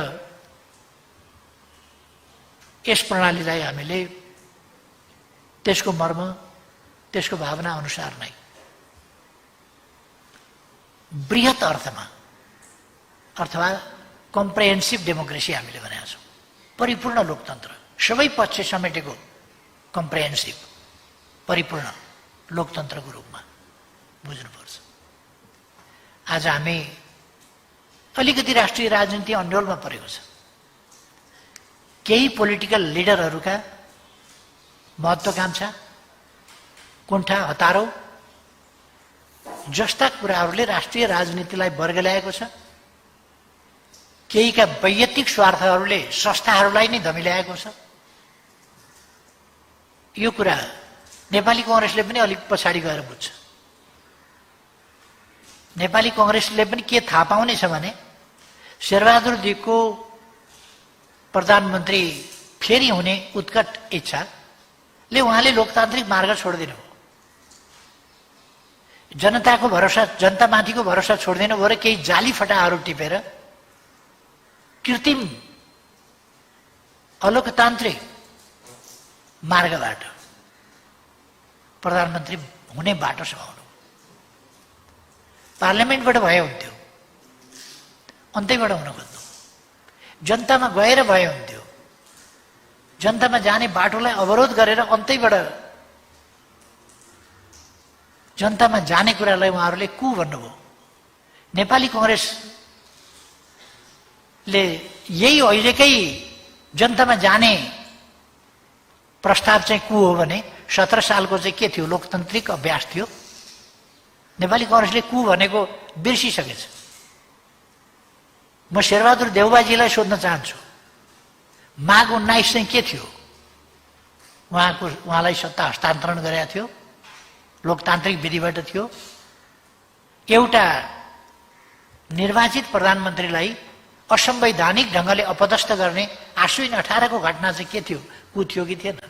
यस प्रणालीलाई हामीले त्यसको मर्म, त्यसको भावना अनुसार नै बृहत अर्थमा अथवा कम्प्रेहेन्सिभ डेमोक्रेसी हामीले भनेका छौँ। परिपूर्ण लोकतन्त्र, सबै पक्ष समेटेको कम्प्रेहेन्सिभ परिपूर्ण लोकतन्त्रको रूपमा बुझ्नुपर्छ। आज हामी अलिकति राष्ट्रिय राजनीति अन्डोलमा परेको छ। केही पोलिटिकल लिडरहरूका महत्वाकांक्षा, कुण्ठा, हतारो जस्ता कुराहरूले राष्ट्रिय राजनीतिलाई बर्गल्याएको छ। केहीका वैयक्तिक स्वार्थहरूले संस्थाहरूलाई नै धमिल्याएको छ। यो कुरा नेपाली कांग्रेसले पनि अलिक पछाडि गएर बुझ्छ। नेपाली कांग्रेसले पनि के थाहा पाउनेछ भने शेरबहादुर देवको प्रधानमन्त्री फेरि हुने उत्कट इच्छाले उहाँले लोकतान्त्रिक मार्ग छोडिदिनु, जनताको भरोसा, जनतामाथिको भरोसा छोडिदिनु भयो र केही जाली फटाहरू टिपेर कृत्रिम अलोकतान्त्रिक मार्गबाट प्रधानमन्त्री हुने बाटो समाउनु। पार्लियामेन्टबाट भए हुन्थ्यो, अन्तैबाट हुन खोज्नु, जनतामा गएर भए हुन्थ्यो, जनतामा जाने बाटोलाई अवरोध गरेर अन्तैबाट जनतामा जाने कुरालाई उहाँहरूले कु भन्नुभयो। नेपाली कांग्रेसले यही अहिलेकै जनतामा जाने प्रस्ताव चाहिँ कु हो भने 17 सालको चाहिँ के थियो, लोकतान्त्रिक अभ्यास थियो। नेपाली कांग्रेसले कु भनेको बिर्सिसकेछ। म शेरबहादुर देउबाजीलाई सोध्न चाहन्छु, माघ 19 चाहिँ के थियो? उहाँलाई सत्ता हस्तान्तरण गरेका थियो, लोकतान्त्रिक विधिबाट थियो। एउटा निर्वाचित प्रधानमन्त्रीलाई असंवैधानिक ढङ्गले अपदस्थ गर्ने आश्विन 18 को घटना चाहिँ के थियो? कु थियो कि थिएन?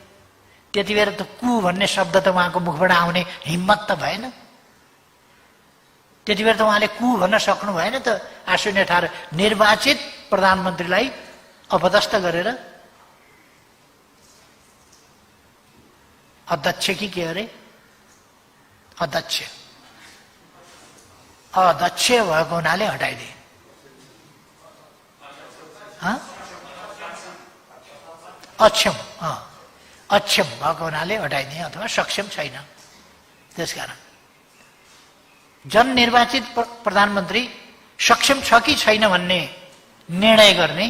त्यति बेर त कु भन्ने शब्द त उहाँको मुखबाट आउने हिम्मत त भएन। त्यति बेला त उहाँले कु भन्न सक्नु भएन त। आश्विन 18 निर्वाचित प्रधानमन्त्रीलाई अपदस्थ गरेर अध्यक्ष कि के अरे अध्यक्ष भएको हुनाले हटाइदिए। अक्षम भएको हुनाले हटाइदिए अथवा सक्षम छैन। त्यसकारण जननिर्वाचित प्रधानमन्त्री सक्षम छ कि छैन भन्ने निर्णय गर्ने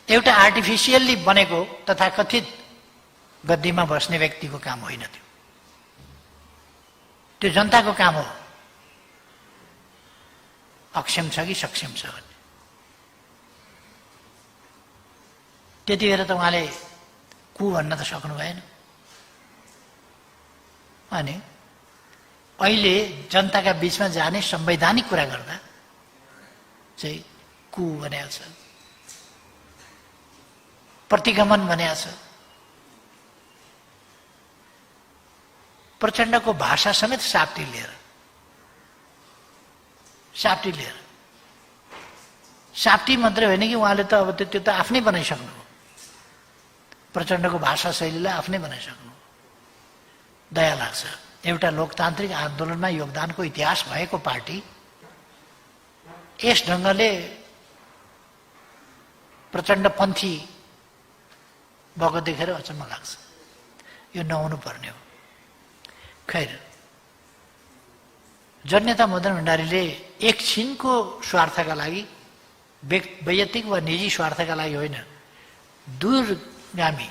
एउटा आर्टिफिसियल्ली बनेको तथाकथित गद्दीमा बस्ने व्यक्तिको काम होइन त्यो। त्यो जनताको काम हो अक्षम छ कि सक्षम छ भन्ने। त्यति बेला त उहाँले कु भन्न त सक्नु भएन। अनि अहिले जनताका बीचमा जाने संवैधानिक कुरा गर्दा चाहिँ कु भनेको छ, प्रतिगमन भनेको छ। प्रचण्डको भाषा समेत साप्टी लिएर साप्टी मात्रै होइन कि उहाँले त अब त्यो त आफ्नै बनाइसक्नु हो। प्रचण्डको भाषा शैलीलाई आफ्नै बनाइसक्नु। दया लाग्छ, एउटा लोकतान्त्रिक आन्दोलनमा योगदानको इतिहास भएको पार्टी यस ढङ्गले प्रचण्डपन्थी भएको देखेर अचम्म लाग्छ। यो नहुनु पर्ने हो। खैर, जननेता मदन भण्डारीले एकछिनको स्वार्थका लागि, वैयक्तिक वा निजी स्वार्थका लागि होइन, दूरगामी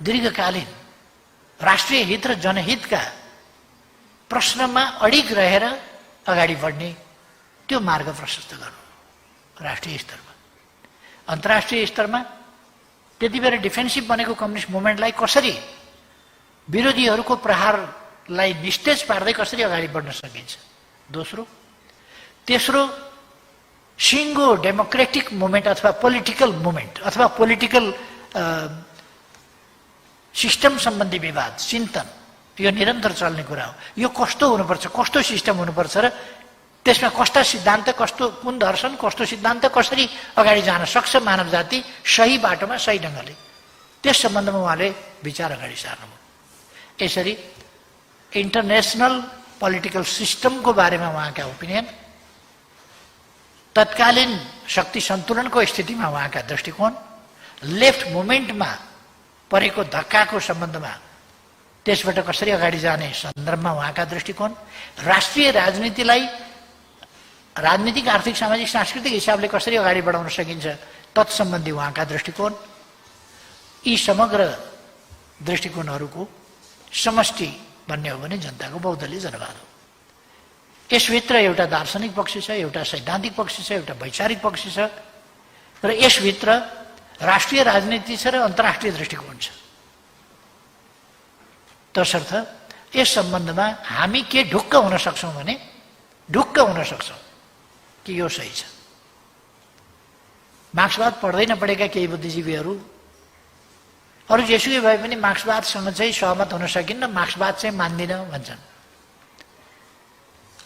दीर्घकालीन राष्ट्रिय हित र जनहितका प्रश्नमा अडिग रहेर अगाडि बढ्ने त्यो मार्ग प्रशस्त गर्नु। राष्ट्रिय स्तरमा, अन्तर्राष्ट्रिय स्तरमा त्यति बेला डिफेन्सिभ बनेको कम्युनिस्ट मुभमेन्टलाई कसरी, विरोधीहरूको प्रहारलाई निस्तेज पार्दै कसरी अगाडि बढ्न सकिन्छ। दोस्रो, तेस्रो, सिङ्गो डेमोक्रेटिक मुभमेन्ट अथवा पोलिटिकल मुभमेन्ट अथवा पोलिटिकल सिस्टम सम्बन्धी विवाद चिन्तन यो निरन्तर चल्ने कुरा हो। यो कस्तो हुनुपर्छ, कस्तो सिस्टम हुनुपर्छ र त्यसमा कस्ता सिद्धान्त, कस्तो कुन दर्शन, कस्तो सिद्धान्त कसरी अगाडि जान सक्छ मानव जाति सही बाटोमा सही ढङ्गले, त्यस सम्बन्धमा उहाँले विचार अगाडि सार्नुभयो। यसरी इन्टरनेसनल पोलिटिकल सिस्टमको बारेमा उहाँका ओपिनियन, तत्कालीन शक्ति सन्तुलनको स्थितिमा उहाँका दृष्टिकोण, लेफ्ट मुभमेन्टमा परेको धक्काको सम्बन्धमा त्यसबाट कसरी अगाडि जाने सन्दर्भमा उहाँका दृष्टिकोण, राष्ट्रिय राजनीतिलाई राजनीतिक, आर्थिक, सामाजिक, सांस्कृतिक हिसाबले कसरी अगाडि बढाउन सकिन्छ तत्सम्बन्धी उहाँका दृष्टिकोण, यी समग्र दृष्टिकोणहरूको समष्टि भन्ने हो भने जनताको बहुदलीय जनवाद हो। यसभित्र एउटा दार्शनिक पक्ष छ, एउटा सैद्धान्तिक पक्ष छ, एउटा वैचारिक पक्ष छ र यसभित्र राष्ट्रिय राजनीति छ र अन्तर्राष्ट्रिय दृष्टिकोण छ। तसर्थ यस सम्बन्धमा हामी के ढुक्क हुन सक्छौँ भने ढुक्क हुन सक्छौँ कि यो सही छ। मार्क्सवाद पढ्दै नपढेका केही बुद्धिजीवीहरू अरू जेसुकै भए पनि मार्क्सवादसँग चाहिँ सहमत हुन सकिन्न, मार्क्सवाद चाहिँ मान्दिन भन्छन्।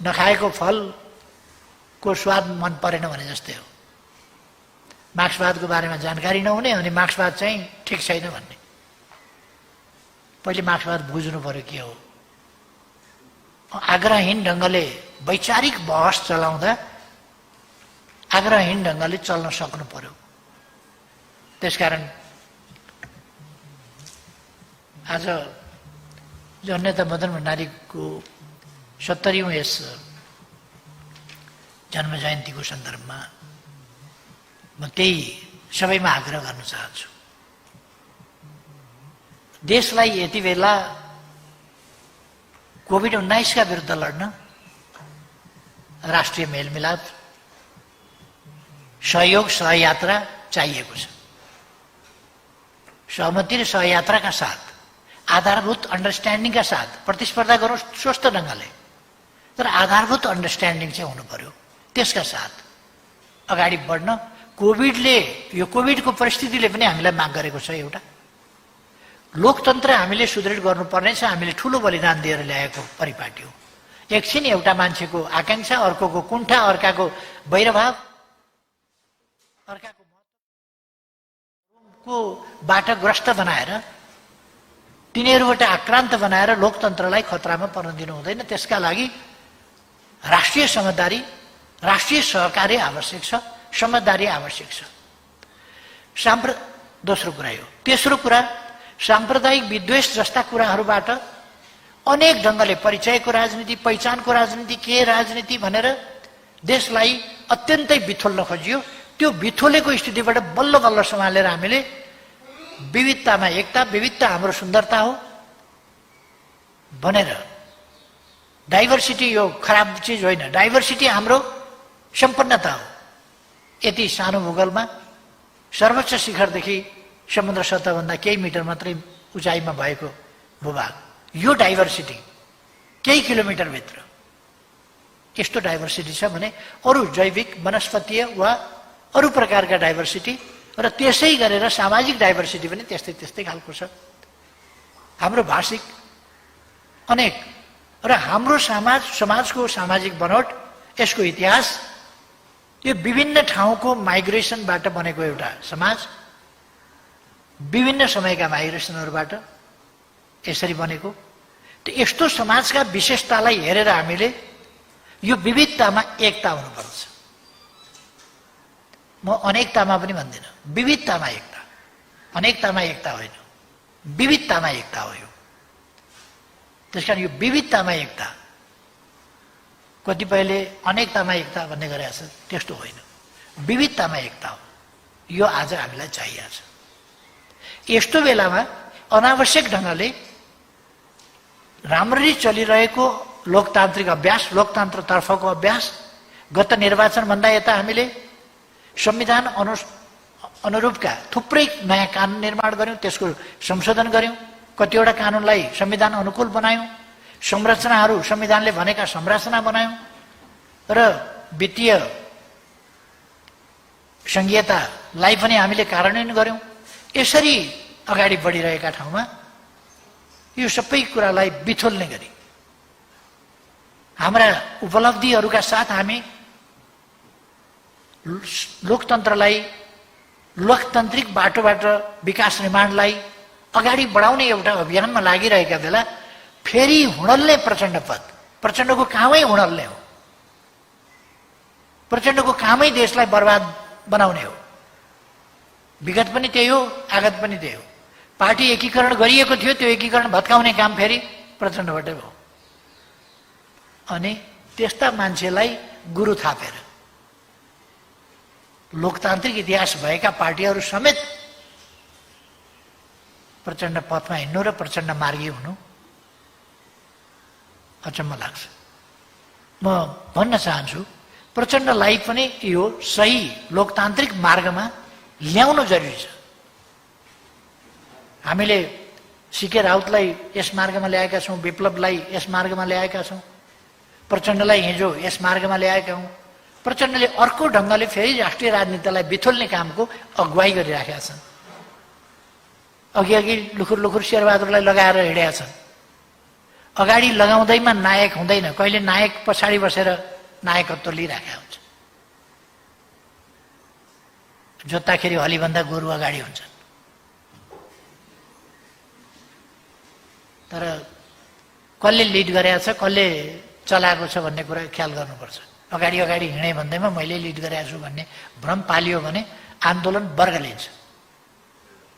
नखाएको फलको स्वाद मन परेन भने जस्तै हो। मार्क्सवादको बारेमा जानकारी नहुने अनि मार्क्सवाद चाहिँ ठिक छैन भन्ने। पहिले मार्क्सवाद बुझ्नु पर्यो के हो। आग्रहहीन ढङ्गले वैचारिक बहस चलाउँदा आग्रहहीन ढङ्गले चल्न सक्नु पर्यो। त्यसकारण आज जननेता मदन भण्डारीको 70औं यस जन्म जयन्तीको सन्दर्भमा म त्यही सबैमा आग्रह गर्न चाहन्छु। देशलाई यति बेला कोभिड-19 का विरुद्ध लड्न राष्ट्रिय मेलमिलाप, सहयोग, सहयात्रा चाहिएको छ। सहमति र सहयात्राका साथ, आधारभूत अन्डरस्ट्यान्डिङका साथ प्रतिस्पर्धा गरौँ स्वस्थ ढङ्गले, तर आधारभूत अन्डरस्ट्यान्डिङ चाहिँ हुनु पर्यो। त्यसका साथ अगाडि बढ्न यो कोभिडको परिस्थितिले पनि हामीलाई माग गरेको छ। एउटा लोकतन्त्र हामीले सुदृढ गर्नुपर्ने छ। हामीले ठुलो बलिदान दिएर ल्याएको परिपाटी हो। एकछिन एउटा मान्छेको आकांक्षा, अर्कोको कुण्ठा, अर्काको वैरभाव, अर्काको को बाट ग्रस्त बनाएर, तिनीहरूबाट आक्रान्त बनाएर लोकतन्त्रलाई खतरामा पर्न दिनु हुँदैन। त्यसका लागि राष्ट्रिय समझदारी, राष्ट्रिय सहकार्य आवश्यक छ, समझदारी आवश्यक छ। दोस्रो कुरा यो। तेस्रो कुरा, साम्प्रदायिक विद्वेष जस्ता कुराहरूबाट अनेक ढङ्गले परिचयको राजनीति, पहिचानको राजनीति, के राजनीति भनेर देशलाई अत्यन्तै बिथोल्न खोजियो। त्यो बिथोलेको स्थितिबाट बल्ल बल्ल सम्हालेर हामीले विविधतामा एकता, विविधता हाम्रो सुन्दरता हो भनेर, डाइभर्सिटी यो खराब चिज होइन, डाइभर्सिटी हाम्रो सम्पन्नता हो। यति सानो भूगोलमा सर्वोच्च शिखरदेखि समुद्र सतहभन्दा केही मिटर मात्रै उचाइमा भएको भूभाग, यो डाइभर्सिटी केही किलोमिटरभित्र यस्तो डाइभर्सिटी छ भने अरू जैविक, वनस्पतीय वा अरू प्रकारका डाइभर्सिटी र त्यसै गरेर सामाजिक डाइभर्सिटी पनि त्यस्तै त्यस्तै खालको छ। हाम्रो भाषिक अनेक र हाम्रो समाजको सामाजिक बनोट, यसको इतिहास, यो विभिन्न ठाउँको माइग्रेसनबाट बनेको एउटा समाज, विभिन्न समयका माइग्रेसनहरूबाट यसरी बनेको। यस्तो समाजका विशेषतालाई हेरेर हामीले यो विविधतामा एकता हुनुपर्छ। म अनेकतामा पनि भन्दिनँ, विविधतामा एकता, अनेकतामा एकता होइन, विविधतामा एकता हो यो। त्यसकारण यो विविधतामा एकता, कतिपयले अनेकतामा एकता भन्ने गरेका छ, त्यस्तो होइन, विविधतामा एकता हो। यो आज हामीलाई चाहिएको छ। यस्तो बेलामा अनावश्यक ढङ्गले राम्ररी चलिरहेको लोकतान्त्रिक अभ्यास, लोकतन्त्रतर्फको अभ्यास, गत निर्वाचनभन्दा यता हामीले संविधान अनुरूपका थुप्रै नयाँ कानुन निर्माण गऱ्यौँ, त्यसको संशोधन गऱ्यौँ, कतिवटा कानुनलाई संविधान अनुकूल बनायौँ, संरचनाहरू संविधानले भनेका संरचना बनायौँ र वित्तीय संघीयतालाई पनि हामीले कार्यान्वयन गऱ्यौँ। यसरी अगाडि बढिरहेका ठाउँमा यो सबै कुरालाई बिथोल्ने गरी हाम्रा उपलब्धिहरूका साथ हामी लोकतन्त्रलाई, लोकतान्त्रिक बाटोबाट विकास निर्माणलाई अगाडि बढाउने एउटा अभियानमा लागिरहेका बेला फेरि हुडल्ने प्रचण्ड पद, प्रचण्डको कामै हुडल्ने हो, प्रचण्डको कामै देशलाई बर्बाद बनाउने हो। विगत पनि त्यही हो, आगत पनि त्यही हो। पार्टी एकीकरण गरिएको थियो, त्यो एकीकरण भत्काउने काम फेरि प्रचण्डबाटै भयो। अनि त्यस्ता मान्छेलाई गुरु थापेर लोकतान्त्रिक इतिहास भएका पार्टीहरू समेत प्रचण्ड पथमा हिँड्नु र प्रचण्ड मार्गी हुनु अचम्म लाग्छ। म भन्न चाहन्छु, प्रचण्डलाई पनि यो सही लोकतान्त्रिक मार्गमा ल्याउनु जरुरी छ। हामीले सीके राउतलाई यस मार्गमा ल्याएका छौँ, विप्लवलाई यस मार्गमा ल्याएका छौँ, प्रचण्डलाई हिजो यस मार्गमा ल्याएका हौँ। प्रचण्डले अर्को ढङ्गले फेरि राष्ट्रिय राजनीतिलाई बिथोल्ने कामको अगुवाई गरिराखेका छन्। अघि लुखुर लुखुर शेरबहादुरलाई लगाएर हिँडेका छन्। अगाडि लगाउँदैमा नायक हुँदैन, कहिले नायक पछाडि बसेर नायकत्व लिइराखेका हुन्छ। जोत्दाखेरि हलीभन्दा गोरु अगाडि हुन्छन्। तर कसले लिड गरेका छ, कसले चलाएको छ भन्ने कुरा ख्याल गर्नुपर्छ। अगाडि अगाडि हिँडे भन्दैमा मैले लिड गरेको छु भन्ने भ्रम पालियो भने आन्दोलन वर्ग लिन्छ।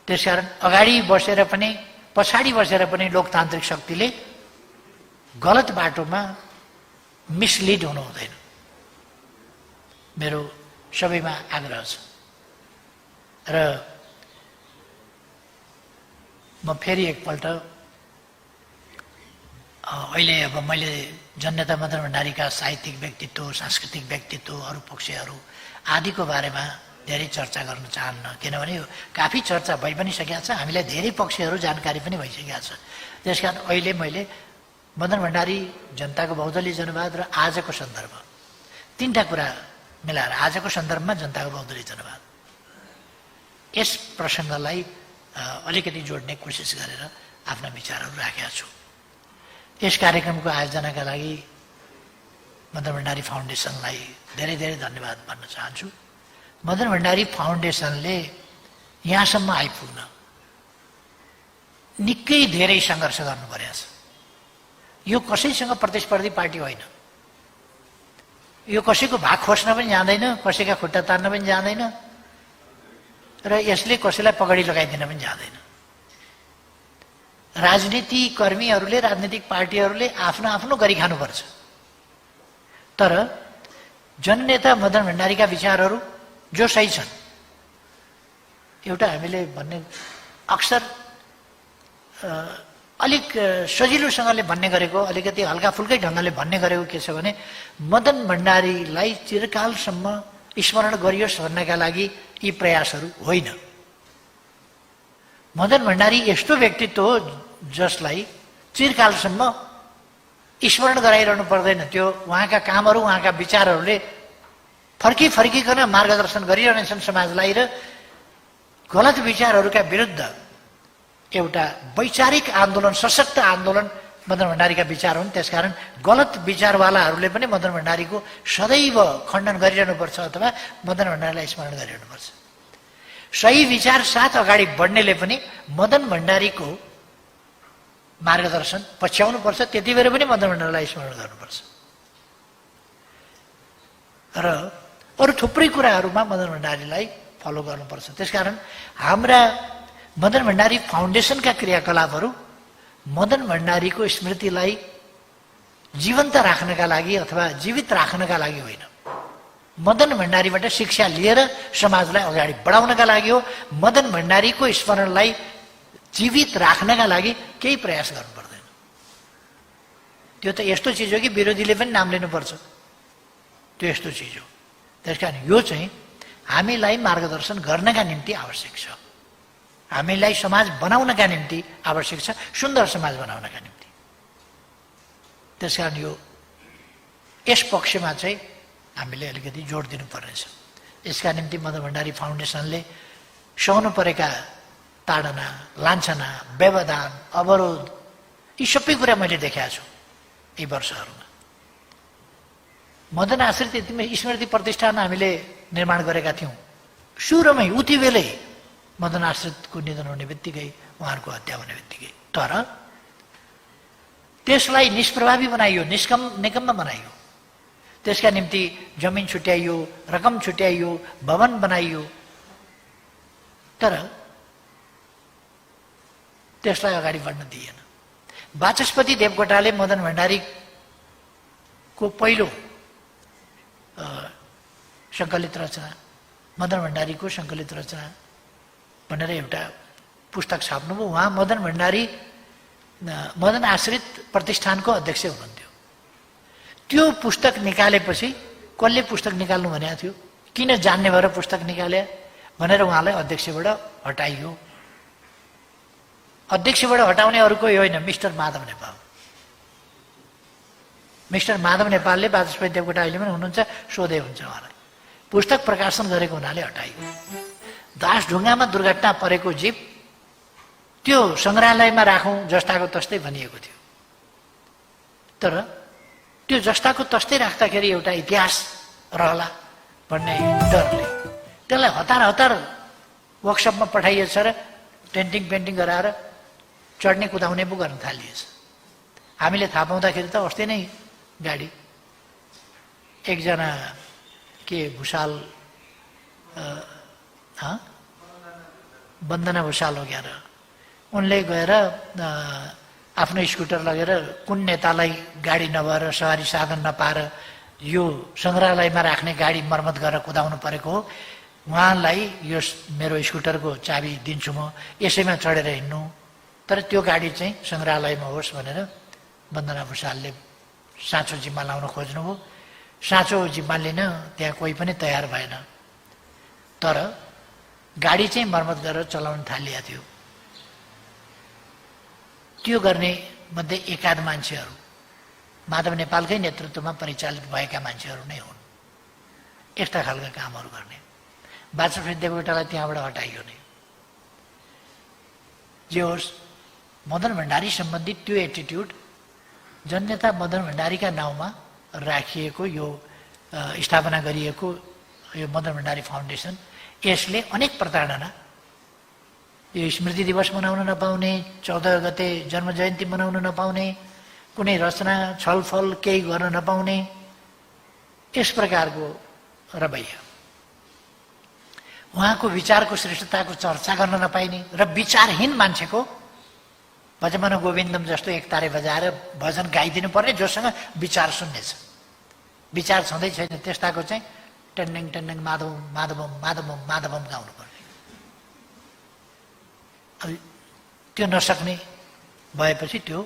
त्यसकारण अगाडि बसेर पनि पछाडि बसेर पनि लोकतान्त्रिक शक्तिले गलत बाटोमा मिसलिड हुनु हुँदैन, मेरो सबैमा आग्रह छ। र म फेरि एकपल्ट अहिले अब मैले जननेता मदन भण्डारीका साहित्यिक व्यक्तित्व, सांस्कृतिक व्यक्तित्व, अरू पक्षहरू आदिको बारेमा धेरै चर्चा गर्न चाहन्न, किनभने यो काफी चर्चा भइ पनि सकेका छ, हामीलाई धेरै पक्षहरू जानकारी पनि भइसकेका छ। त्यसकारण अहिले मैले मदन भण्डारी, जनताको बहुदलीय जनवाद र आजको सन्दर्भ, तीनटा कुरा मिलाएर आजको सन्दर्भमा जनताको बहुदलीय जनवाद, यस प्रसङ्गलाई अलिकति जोड्ने कोसिस गरेर आफ्ना विचारहरू राखेका छु। यस कार्यक्रमको आयोजनाका लागि मदन भण्डारी फाउन्डेसनलाई धेरै धेरै धन्यवाद भन्न चाहन्छु। मदन भण्डारी फाउन्डेसनले यहाँसम्म आइपुग्न निकै धेरै सङ्घर्ष गर्नु परेको छ। यो कसैसँग प्रतिस्पर्धी पार्टी होइन, यो कसैको भाग खोज्न पनि जाँदैन, कसैका खुट्टा तान्न पनि जाँदैन र यसले कसैलाई पगडी लगाइदिन पनि जाँदैन। राजनीति कर्मीहरूले, राजनीतिक पार्टीहरूले आफ्नो आफ्नो गरी खानुपर्छ, तर जननेता मदन भण्डारीका विचारहरू जो सही छन्, एउटा हामीले भन्ने अक्सर अलिक सजिलोसँगले भन्ने गरेको, अलिकति हल्का फुल्कै ढङ्गले भन्ने गरेको के छ भने मदन भण्डारीलाई चिरकालसम्म स्मरण गरियोस् भन्नका लागि यी प्रयासहरू होइन। मदन भण्डारी यस्तो व्यक्तित्व हो जसलाई चिरकालसम्म स्मरण गराइरहनु पर्दैन। त्यो उहाँका कामहरू, उहाँका विचारहरूले फर्किकन मार्गदर्शन गरिरहनेछन् समाजलाई र गलत विचारहरूका विरुद्ध एउटा वैचारिक आन्दोलन, सशक्त आन्दोलन मदन भण्डारीका विचार हुन्। त्यसकारण गलत विचारवालाहरूले पनि मदन भण्डारीको सदैव खण्डन गरिरहनुपर्छ अथवा मदन भण्डारीलाई स्मरण गरिरहनुपर्छ। सही विचार साथ अगाडि बढ्नेले पनि मदन भण्डारीको मार्गदर्शन पछ्याउनुपर्छ, त्यति बेर पनि मदन भण्डारीलाई स्मरण गर्नुपर्छ। र अरू थुप्रै कुराहरूमा मदन भण्डारीलाई फलो गर्नुपर्छ। त्यसकारण हाम्रा मदन भण्डारी फाउन्डेसनका क्रियाकलापहरू मदन भण्डारीको स्मृतिलाई जीवन्त राख्नका लागि अथवा जीवित राख्नका लागि होइन, मदन भण्डारीबाट शिक्षा लिएर समाजलाई अगाडि बढाउनका लागि हो। मदन भण्डारीको स्मरणलाई जीवित राख्नका लागि केही प्रयास गर्नु पर्दैन। त्यो त यस्तो चिज हो कि विरोधीले पनि नाम लिनुपर्छ, त्यो यस्तो चिज हो। त्यसकारण यो चाहिँ हामीलाई मार्गदर्शन गर्नका निम्ति आवश्यक छ, हामीलाई समाज बनाउनका निम्ति आवश्यक छ, सुन्दर समाज बनाउनका निम्ति। त्यसकारण यो यस पक्षमा चाहिँ हामीले अलिकति जोड दिनुपर्नेछ। यसका निम्ति मदन भण्डारी फाउन्डेसनले सहनु परेका ताडना, लान्छना, व्यवधान, अवरोध यी सबै कुरा मैले देखाएको छु यी वर्षहरूमा। मदन आश्रित स्मृति प्रतिष्ठान हामीले निर्माण गरेका थियौँ सुरुमै, उति बेलै मदन आश्रितको निधन हुने बित्तिकै, उहाँहरूको हत्या हुने बित्तिकै। तर त्यसलाई निष्प्रभावी बनाइयो, निकम्म बनाइयो। त्यसका निम्ति जमिन छुट्याइयो, रकम छुट्याइयो, भवन बनाइयो, तर त्यसलाई अगाडि बढ्न दिएन। वाचस्पति देवकोटाले मदन भण्डारीको पहिलो सङ्कलित रचना, मदन भण्डारीको सङ्कलित रचना भनेर एउटा पुस्तक छाप्नुभयो। उहाँ मदन आश्रित प्रतिष्ठानको अध्यक्ष हुनुहुन्थ्यो। त्यो पुस्तक निकालेपछि कसले पुस्तक निकाल्नु भनेको थियो, किन जान्ने भएर पुस्तक निकाले भनेर उहाँलाई अध्यक्षबाट हटाइयो। अध्यक्षबाट हटाउने अरू कोही होइन, मिस्टर माधव नेपाल। मिस्टर माधव नेपालले, वाचस्पति देवकोटा अहिले पनि हुनुहुन्छ, सोधे हुन्छ उहाँलाई। पुस्तक प्रकाशन गरेको हुनाले हटाइयो। दासढुङ्गामा दुर्घटना परेको जीप त्यो सङ्ग्रहालयमा राखौँ जस्ताको तस्तै भनिएको थियो, तर त्यो जस्ताको तस्तै राख्दाखेरि एउटा इतिहास रहला भन्ने डरले त्यसलाई हतार वर्कसपमा पठाइएछ र पेन्टिङ गराएर चढ्ने कुदाउने पो गर्न थालिएछ। हामीले थाहा पाउँदाखेरि त अस्ति नै गाडी एकजना के भुषाल वन्दना भुषाल हो क्या, उनले गएर आफ्नो स्कुटर लगेर कुन नेतालाई गाडी नभएर सवारी साधन नपाएर यो सङ्ग्रहालयमा राख्ने गाडी मर्मत गरेर कुदाउनु परेको हो, उहाँलाई यो मेरो स्कुटरको चाबी दिन्छु म, यसैमा चढेर हिँड्नु, तर त्यो गाडी चाहिँ सङ्ग्रहालयमा होस् भनेर वन्दना भुषालले साँचो जिम्मा लाउन खोज्नुभयो। साँचो जिम्मा लिन त्यहाँ कोही पनि तयार भएन, तर गाडी चाहिँ मर्मत गरेर चलाउन थालिएको थियो। त्यो गर्ने मध्ये एकाध मान्छेहरू माधव नेपालकै नेतृत्वमा परिचालित भएका मान्छेहरू नै हुन् यस्ता खालका कामहरू गर्ने। वाचस्पति देवकोटालाई त्यहाँबाट हटाइयो नै। जे होस्, मदन भण्डारी सम्बन्धित त्यो एटिट्युड जननेता मदन भण्डारीका नाउँमा राखिएको यो स्थापना गरिएको यो मदन भण्डारी फाउन्डेसन, यसले अनेक प्रताडना, यो स्मृति दिवस मनाउन नपाउने, 14 गते जन्म जयन्ती मनाउन नपाउने, कुनै रचना छलफल केही गर्न नपाउने, यस प्रकारको रवैया, उहाँको विचारको श्रेष्ठताको चर्चा गर्न नपाइने र विचारहीन मान्छेको भजमन गोविन्दम जस्तो एक तारे बजाएर भजन गाइदिनु पर्ने, जोसँग विचार सुन्नेछ। विचार छँदै छैन त्यस्ताको चाहिँ टेन्डेङ टेन्डेङ माधव माधवम माधवम माधवम गाउनु पर्ने। त्यो नसक्ने भएपछि त्यो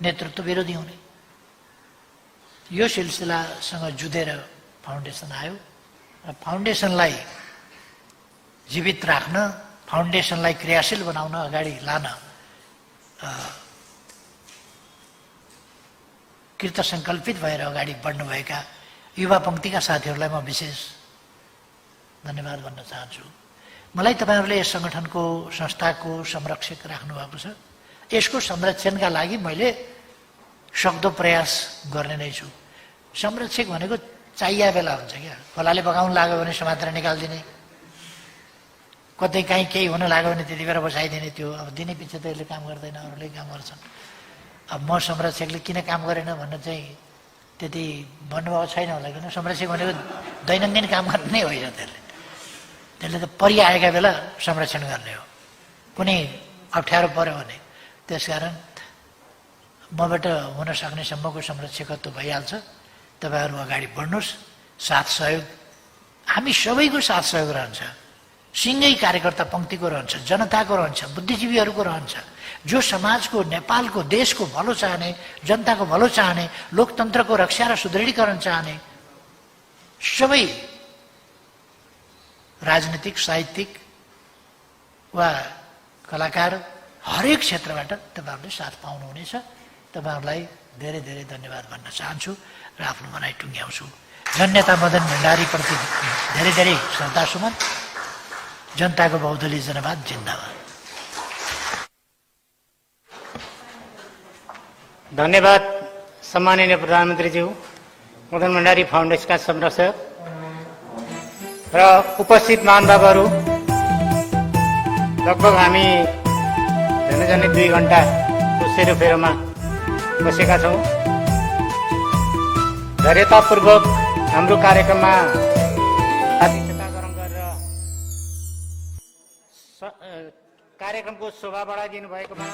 नेतृत्व विरोधी हुने। यो सिलसिलासँग जुधेर फाउन्डेसन आयो। फाउन्डेसनलाई जीवित राख्न, फाउन्डेसनलाई क्रियाशील बनाउन, अगाडि लान कृत सङ्कल्पित भएर अगाडि बढ्नुभएका युवा पङ्क्तिका साथीहरूलाई म विशेष धन्यवाद भन्न चाहन्छु। मलाई तपाईँहरूले यस सङ्गठनको, संस्थाको संरक्षक राख्नुभएको छ। यसको संरक्षणका लागि मैले सक्दो प्रयास गर्ने नै छु। संरक्षक भनेको चाहिया बेला हुन्छ क्या, खोलाले बगाउन लाग्यो भने समातेर निकालिदिने, कतै काहीँ केही हुन लाग्यो भने त्यति बेला बसाइदिने। त्यो अब दिने पछि त यसले काम गर्दैन, अरूले काम गर्छन्। अब म संरक्षकले किन काम गरेन भन्न चाहिँ त्यति भन्नुभएको छैन होला, किन संरक्षक भनेको दैनन्दिन काम गर्ने नै होइन। त्यसले त परिआएका बेला संरक्षण गर्ने हो, कुनै अप्ठ्यारो पर्यो भने। त्यसकारण मबाट हुन सक्ने सम्मको संरक्षकत्व भइहाल्छ। तपाईँहरू अगाडि बढ्नुहोस्, साथ सहयोग, हामी सबैको साथ सहयोग रहन्छ। सिङ्गै कार्यकर्ता पङ्क्तिको रहन्छ, जनताको रहन्छ, बुद्धिजीवीहरूको रहन्छ, जो समाजको, नेपालको, देशको भलो चाहने, जनताको भलो चाहने, लोकतन्त्रको रक्षा र सुदृढीकरण चाहने सबै राजनीतिक, साहित्यिक वा कलाकार हरेक क्षेत्रबाट तपाईँहरूले साथ पाउनुहुनेछ। तपाईँहरूलाई धेरै धेरै धन्यवाद भन्न चाहन्छु र आफ्नो भनाइ टुङ्ग्याउँछु। धन्यता मदन भण्डारीप्रति धेरै धेरै श्रद्धासुमन। जनताको बहुदलीय जनवाद जिन्दाबाद। धन्यवाद सम्माननीय प्रधानमन्त्रीज्यू, मदन भण्डारी फाउन्डेसनका संरक्षक र उपस्थित महानुभावहरू। लगभग हामी झन्डै 2 घण्टाको सेरोफेरोमा बसेका छौँ। धैर्यतापूर्वक हाम्रो कार्यक्रममा अध्यक्षता ग्रहण गरेर कार्यक्रमको शोभा बढाइदिनु भएकोमा